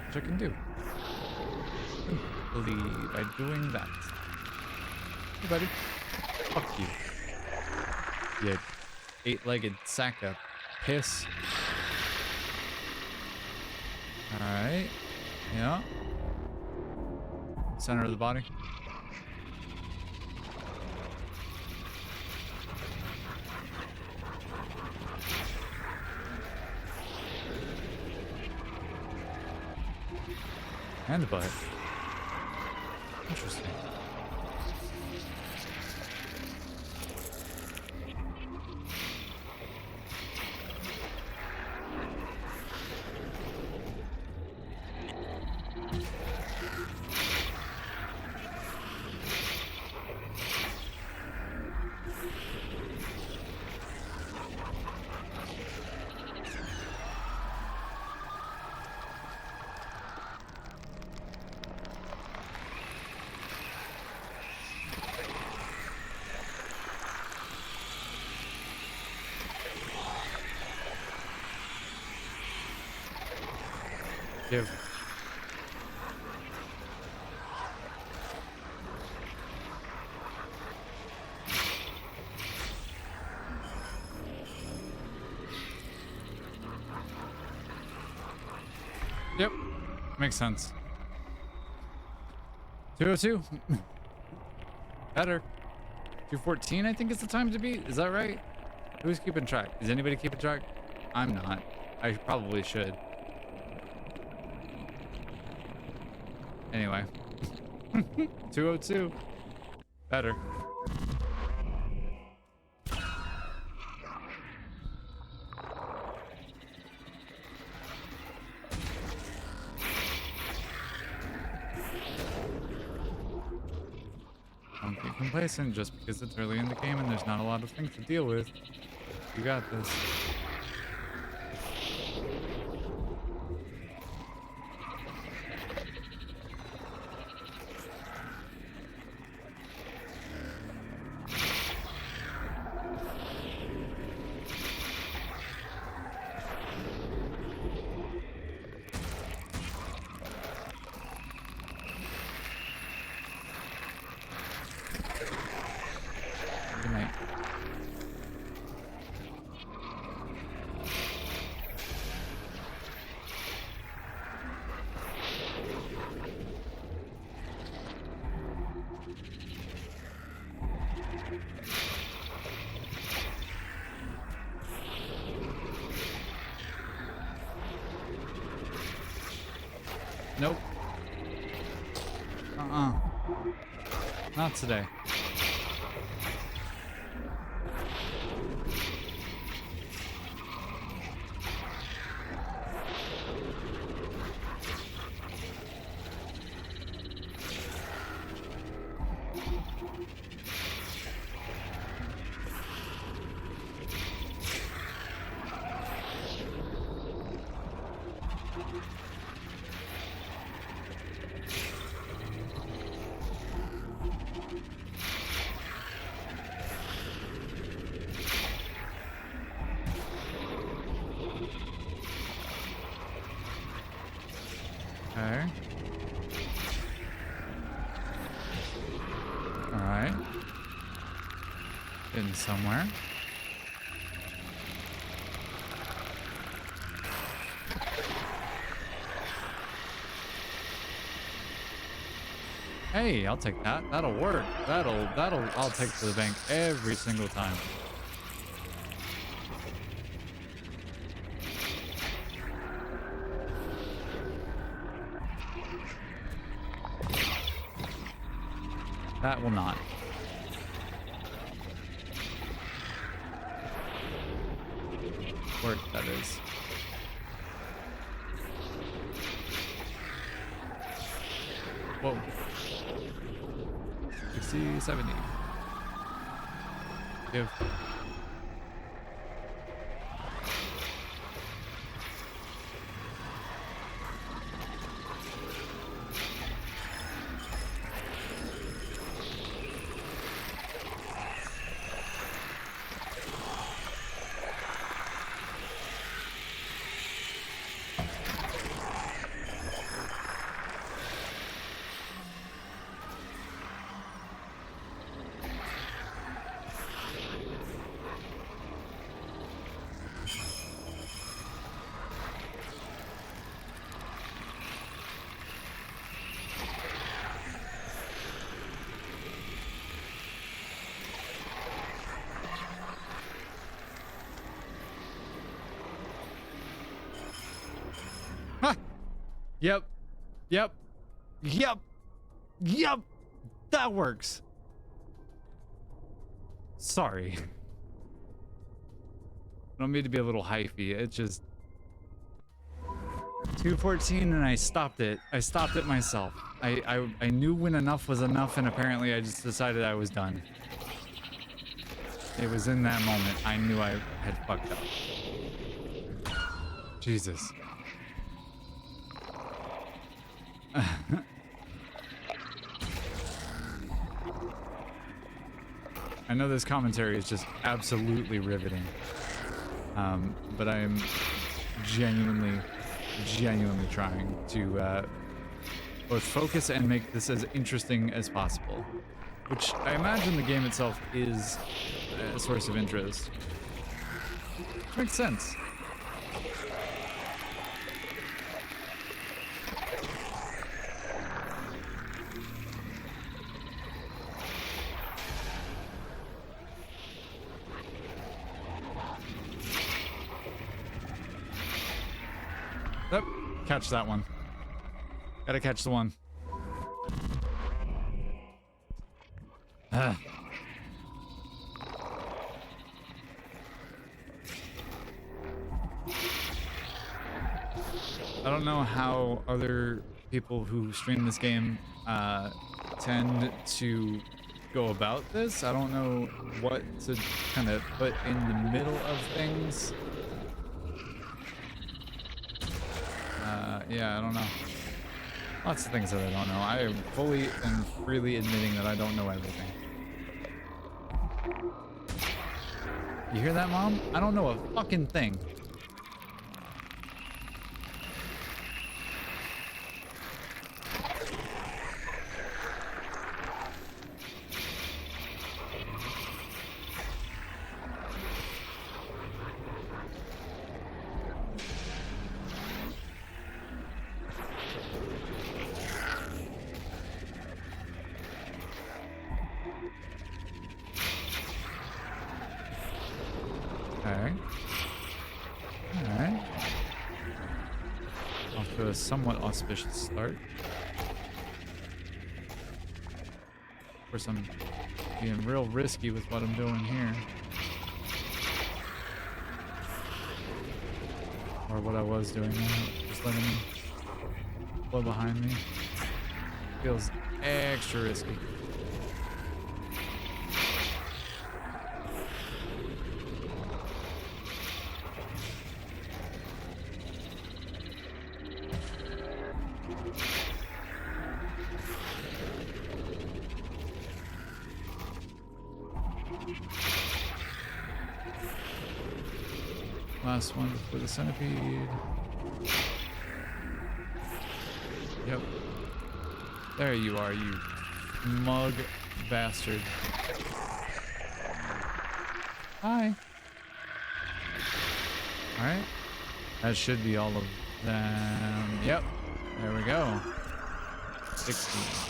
Which I can do. Simply by doing that. Hey buddy. Fuck you. You eight-legged sack of piss. Alright. Yeah. Center of the body. And the butt. Interesting. Give. Yep, makes sense. 202. Better. 214, I think is the time to beat. Is that right? Who's keeping track? Is anybody keeping track? I'm not. I probably should. Anyway. 202. Better. Don't get complacent just because it's early in the game and there's not a lot of things to deal with. You got this. Good night. Nope. Not today. Okay. Alright. Getting somewhere. Hey, I'll take that. That'll work. I'll take to the bank every single time. That will not. Work, that is. Whoa. 60, 70. Give. Yep. Yep. Yep. Yep. That works. Sorry. I don't mean to be a little hyphy. It's just 214 and I stopped it. I stopped it myself. I knew when enough was enough, and apparently I just decided I was done. It was in that moment I knew I had fucked up. Jesus. I know this commentary is just absolutely riveting, but I am genuinely trying to both focus and make this as interesting as possible, which I imagine the game itself is a source of interest. Which makes sense. Yep, catch that one. Gotta catch the one. I don't know how other people who stream this game tend to go about this. I don't know what to kind of put in the middle of things. Yeah, I don't know. Lots of things that I don't know. I am fully and freely admitting that I don't know everything. You hear that, Mom? I don't know a fucking thing. Okay. to a somewhat auspicious start. Of course, I'm being real risky with what I'm doing here. Or what I was doing now. Just letting me flow behind me. Feels extra risky. Last one for the centipede. Yep. There you are, you mug bastard. Hi. Alright. That should be all of them. Yep. There we go. 16.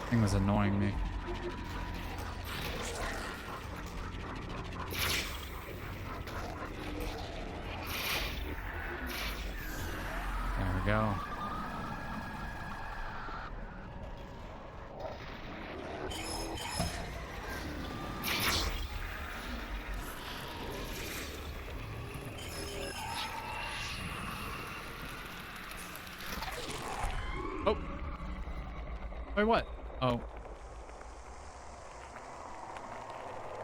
Thing was annoying me. There we go. Oh. Wait, what? Oh.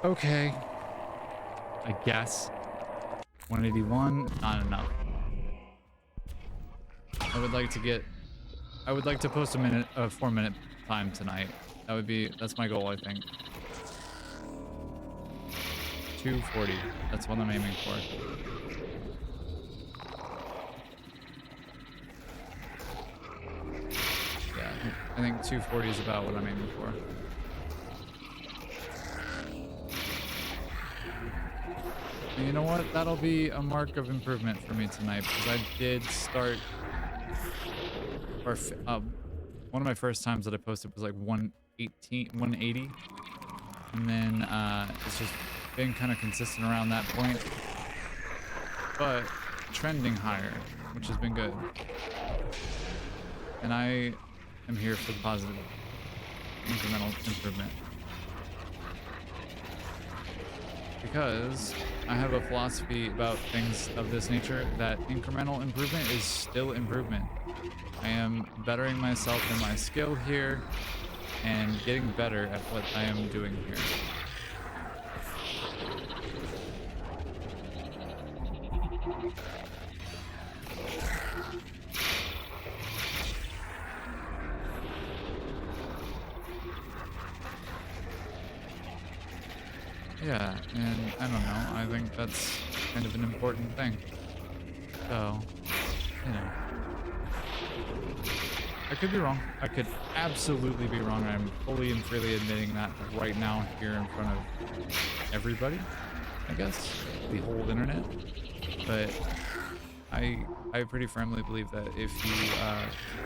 Okay. I guess. 181, not enough. I would like to post a 4-minute time tonight. That's my goal, I think. 240, that's what I'm aiming for. Yeah, I think 240 is about what I'm aiming for. And you know what? That'll be a mark of improvement for me tonight because I did start. One of my first times that I posted was like 180, and then it's just been kind of consistent around that point, but trending higher, which has been good. And I am here for the positive incremental improvement. Because I have a philosophy about things of this nature that incremental improvement is still improvement. I am bettering myself in my skill here and getting better at what I am doing here. Yeah, and I don't know, I think that's kind of an important thing. So, you know. I could be wrong. I could absolutely be wrong. I'm fully and freely admitting that right now here in front of everybody, I guess, the whole internet. But I pretty firmly believe that if you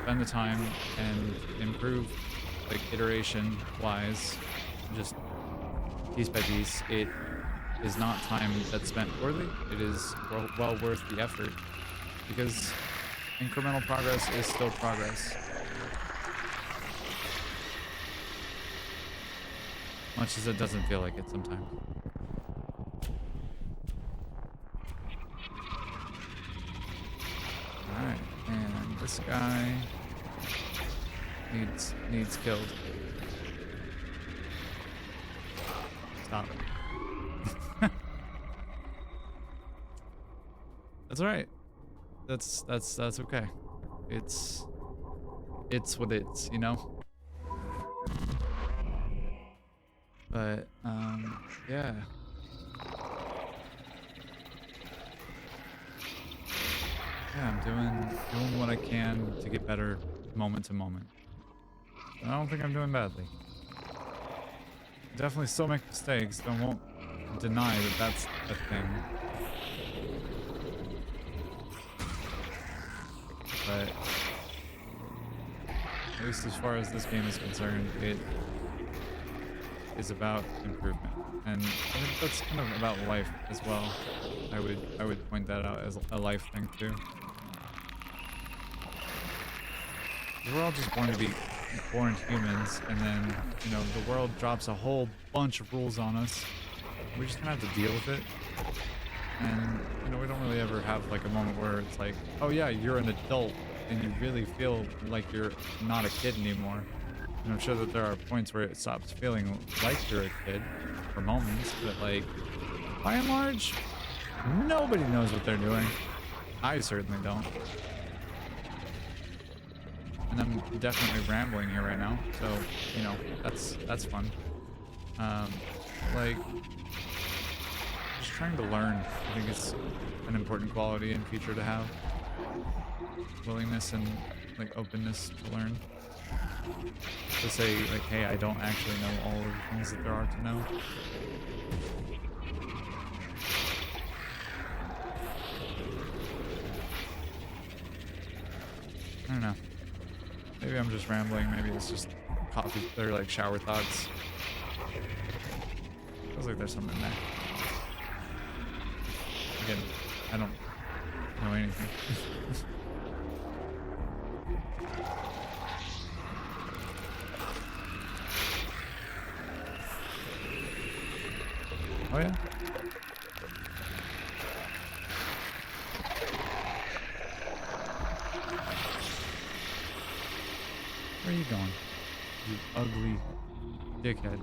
spend the time and improve, like iteration-wise, just piece by piece, it is not time that's spent poorly. It is well worth the effort because incremental progress is still progress. Much as it doesn't feel like it sometimes. Alright, and this guy needs killed. Stop. That's alright. That's okay. It's what it's, you know? But yeah. Yeah, I'm doing what I can to get better moment to moment. I don't think I'm doing badly. Definitely still make mistakes. deny that that's a thing. But at least as far as this game is concerned, it is about improvement. And I think that's kind of about life as well. I would point that out as a life thing too. We're all just born to be born humans, and then, you know, the world drops a whole bunch of rules on us. We're just gonna have to deal with it. And, you know, we don't really ever have like a moment where it's like, oh yeah, you're an adult and you really feel like you're not a kid anymore. And I'm sure that there are points where it stops feeling like you're a kid for moments, but like, by and large, nobody knows what they're doing. I certainly don't. And I'm definitely rambling here right now, so, you know, that's fun. Like, just trying to learn, I think it's an important quality and feature to have. Willingness and, like, openness to learn. To say, like, hey, I don't actually know all of the things that there are to know. I don't know. Maybe I'm just rambling. Maybe it's just coffee or like shower thoughts. Feels like there's something there. Again, I don't know anything. Oh yeah. Where are you going? You ugly dickhead.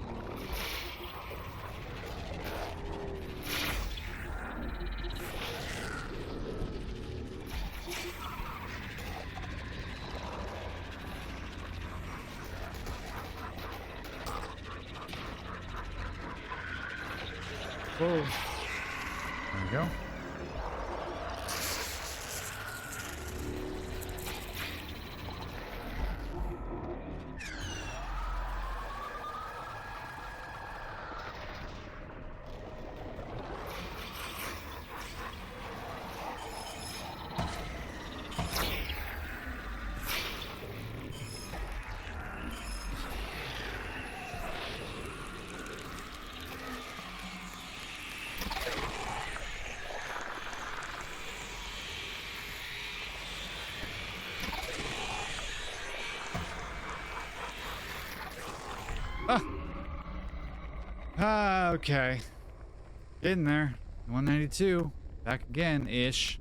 Whoa. There we go. Okay. Getting there. 192. Back again-ish.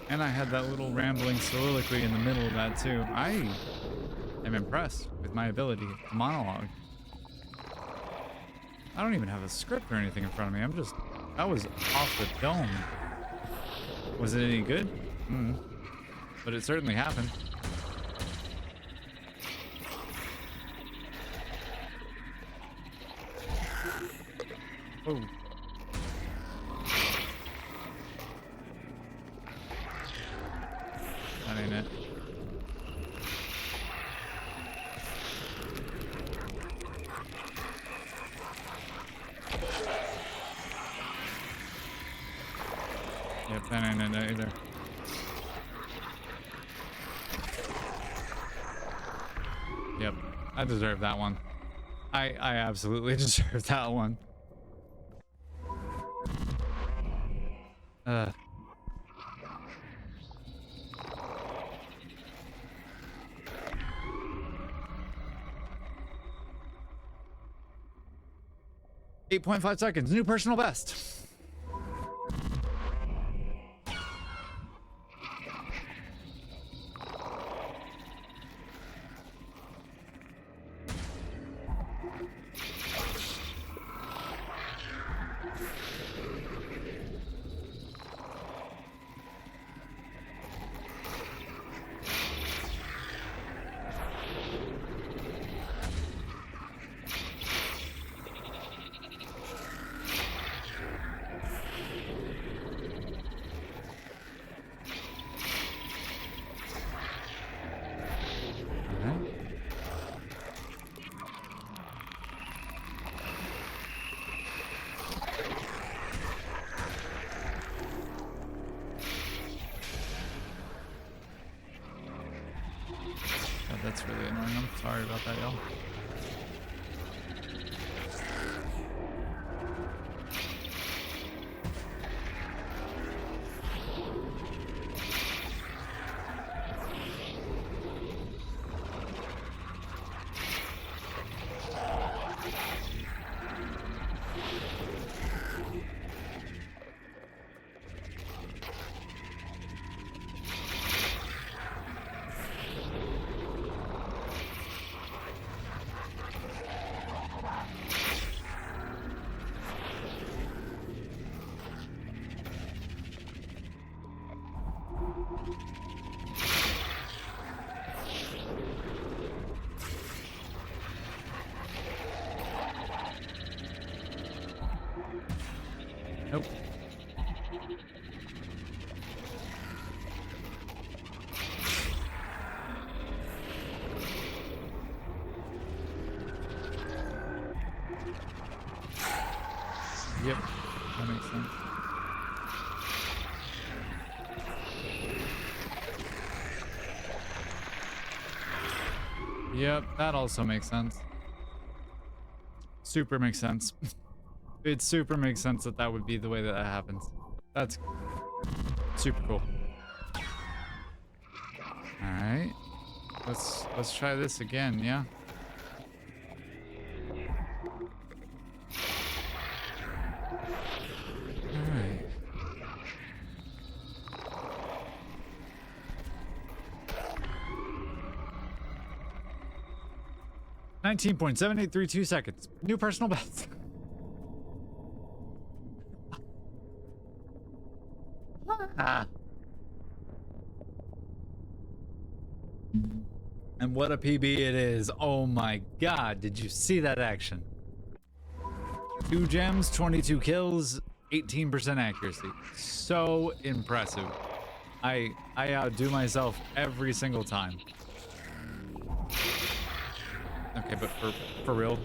And I had that little rambling soliloquy in the middle of that too. I am impressed with my ability to monologue. I don't even have a script or anything in front of me. That was off the dome. Was it any good? But it certainly happened. Oh. That ain't it. Yep, that ain't it either. Yep, I deserve that one. I absolutely deserve that one. 8.5 seconds, new personal best. that's really annoying. I'm sorry about that, y'all. Nope. Yep, that makes sense. Yep, that also makes sense. Super makes sense. It super makes sense that that would be the way that that happens. That's super cool. All right, let's try this again. Yeah. All right. $19.7832 seconds. New personal best. And what a PB it is. Oh my god, did you see that action? 2 gems, 22 kills, 18% accuracy. So impressive. I outdo myself every single time. Okay, but for real.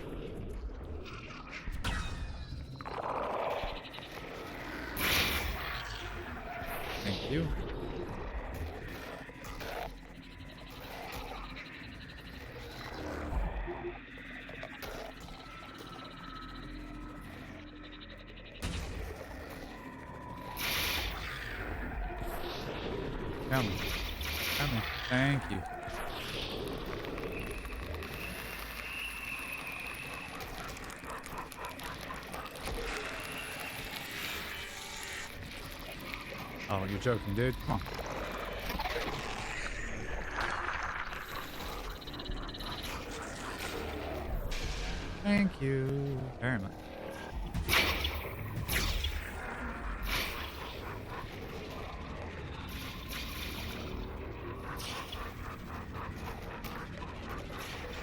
Thank you. Come on. Thank you. Oh, you're joking, dude. Come on. Thank you very much.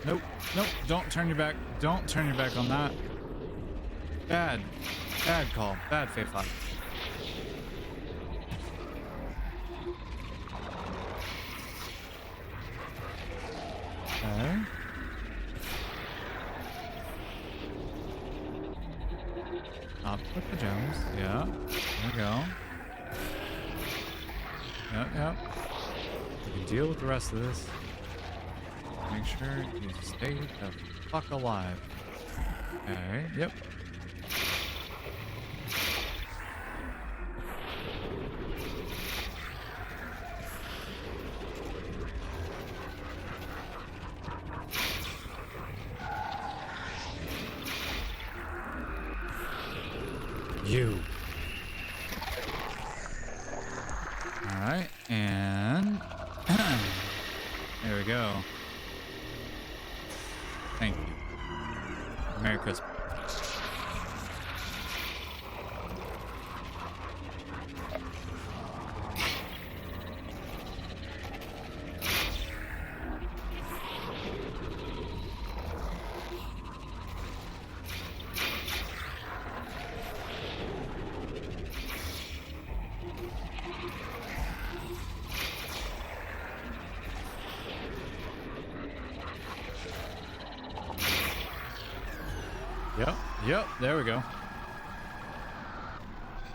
Nope, nope, don't turn your back. Don't turn your back on that. Bad call. Bad Faith Life. Okay. Up with the gems. Yeah. There we go. Yep. We can deal with the rest of this. Make sure you stay the fuck alive. Okay, yep. You. Alright, and there we go. Thank you. Merry Christmas. Yep, there we go.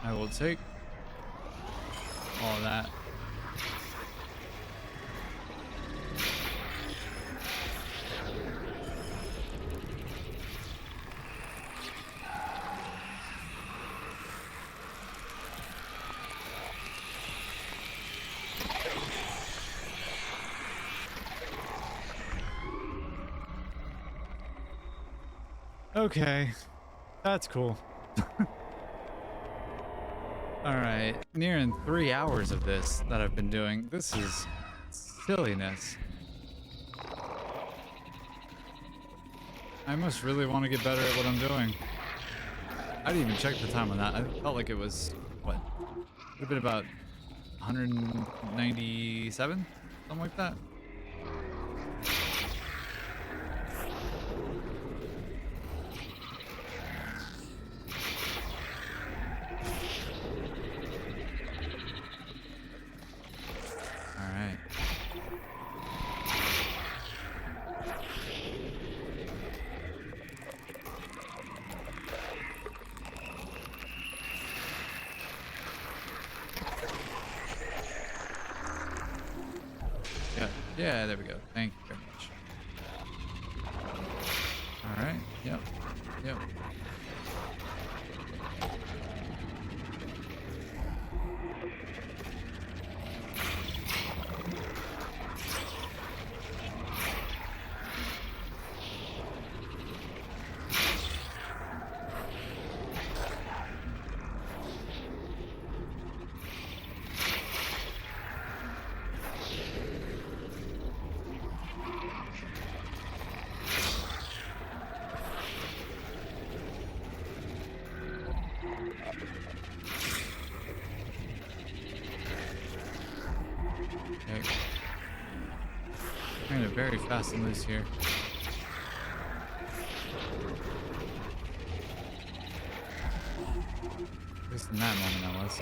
I will take all of that. Okay, that's cool. All right, nearing 3 hours of this that I've been doing. This is silliness. I must really want to get better at what I'm doing. I didn't even check the time on that. I felt like it was, what? Would have been about 197? Something like that. Yeah, there we go. Thank you very much. All right. Yep. Yep. Okay. Kind of very fast and loose here. At least in that moment I was.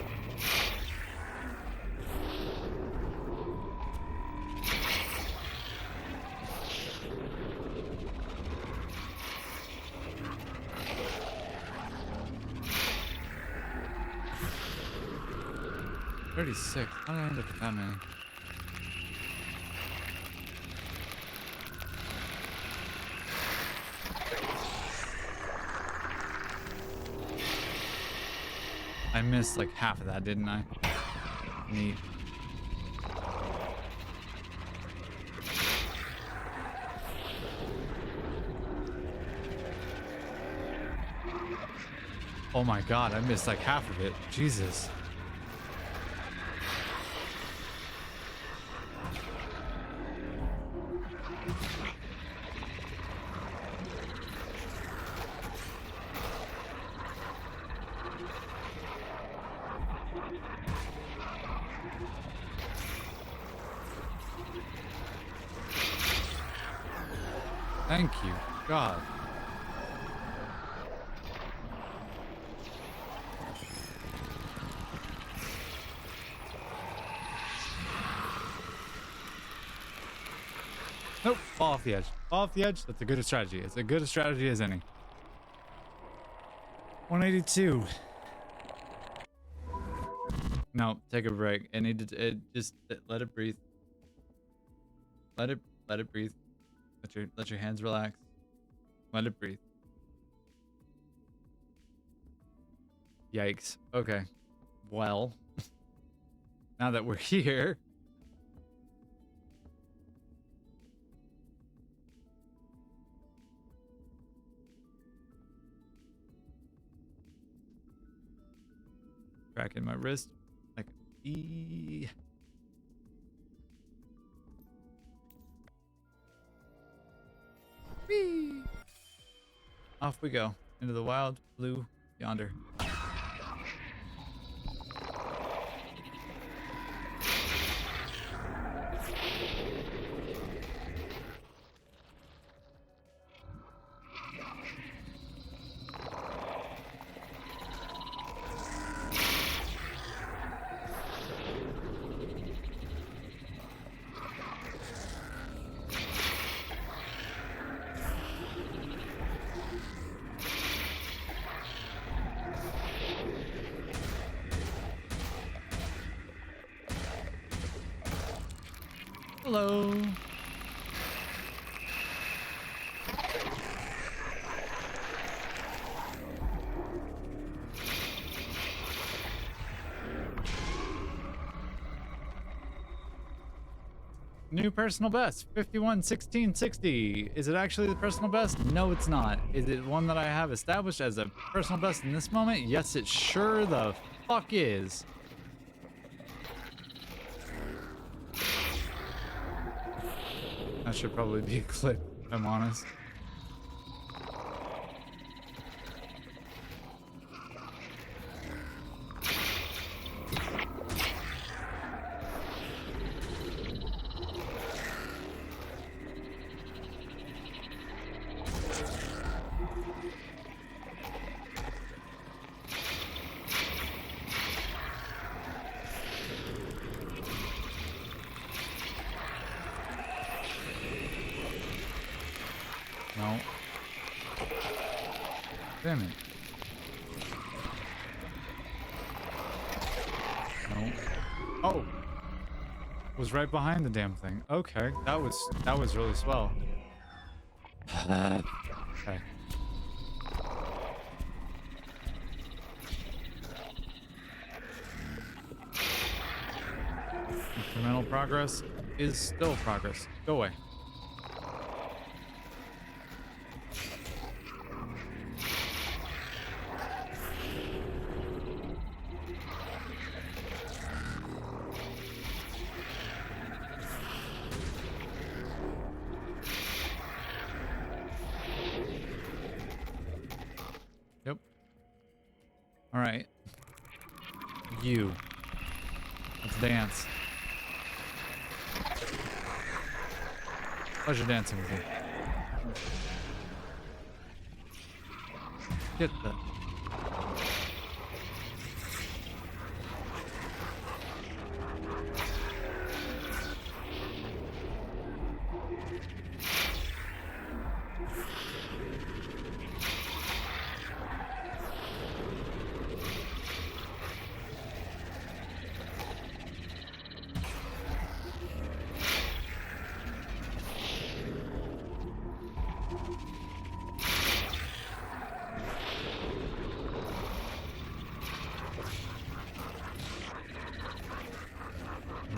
$36. How did I end up with that many? I missed like half of that, didn't I? Neat. Oh my god, I missed like half of it. Jesus. Thank you, God. Nope, fall off the edge. Fall off the edge, that's a good strategy. It's as good a strategy as any. 182. No, take a break. I need to just let it breathe. Let it breathe. Let your hands relax. Let it breathe. Yikes. Okay. Well, now that we're here, cracking my wrist like a bee. Whee! Off we go into the wild blue yonder. Hello. New personal best, 51:16:60. Is it actually the personal best? No, it's not. Is it one that I have established as a personal best in this moment? Yes, it sure the fuck is. That should probably be a clip, if I'm honest. No. Damn it. No. Oh. Was right behind the damn thing. Okay. That was really swell. Okay. Incremental progress is still progress. Go away. Yep. All right. You. Let's dance. Pleasure dancing with you. Get the...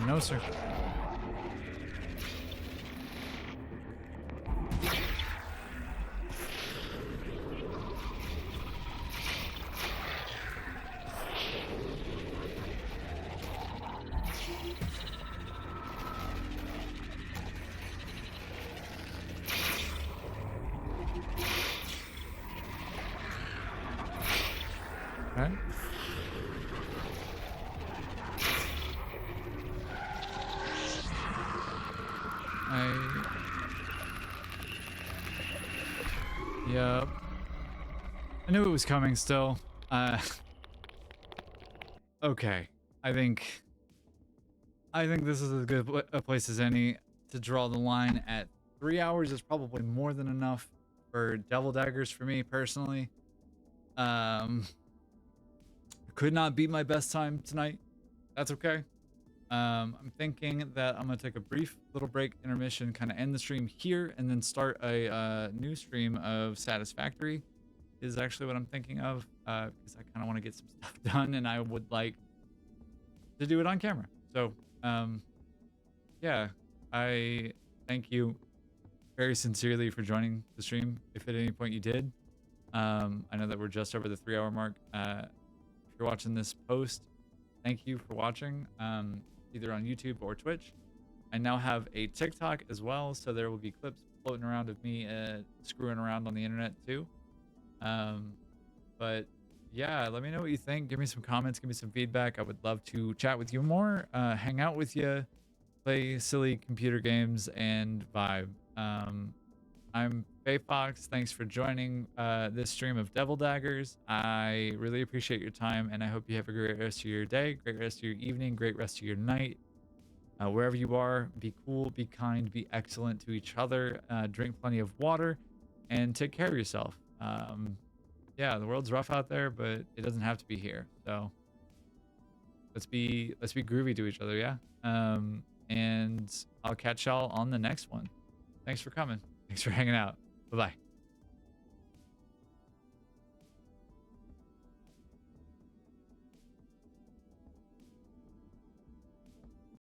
No, sir. Okay. Yep. I knew it was coming still. Okay. I think this is as good a place as any to draw the line at 3 hours is probably more than enough for Devil Daggers for me personally. Could not beat my best time tonight. That's okay. I'm thinking that I'm gonna take a brief little break, intermission, kind of end the stream here, and then start a new stream of Satisfactory. Is actually what I'm thinking of, because I kind of want to get some stuff done, and I would like to do it on camera. So, yeah, I thank you very sincerely for joining the stream. If at any point you did, I know that we're just over the 3-hour mark. If you're watching this post, thank you for watching. Either on YouTube or Twitch. I now have a TikTok as well, so there will be clips floating around of me screwing around on the internet too. But yeah, let me know what you think. Give me some comments, give me some feedback. I would love to chat with you more, hang out with you, play silly computer games, and vibe. I'm Faye Fox. Thanks for joining this stream of Devil Daggers. I really appreciate your time, and I hope you have a great rest of your day, great rest of your evening, great rest of your night. Wherever you are, be cool, be kind, be excellent to each other, drink plenty of water, and take care of yourself. Yeah, the world's rough out there, but it doesn't have to be here. So let's be groovy to each other, yeah? And I'll catch y'all on the next one. Thanks for coming. Thanks for hanging out. Bye-bye.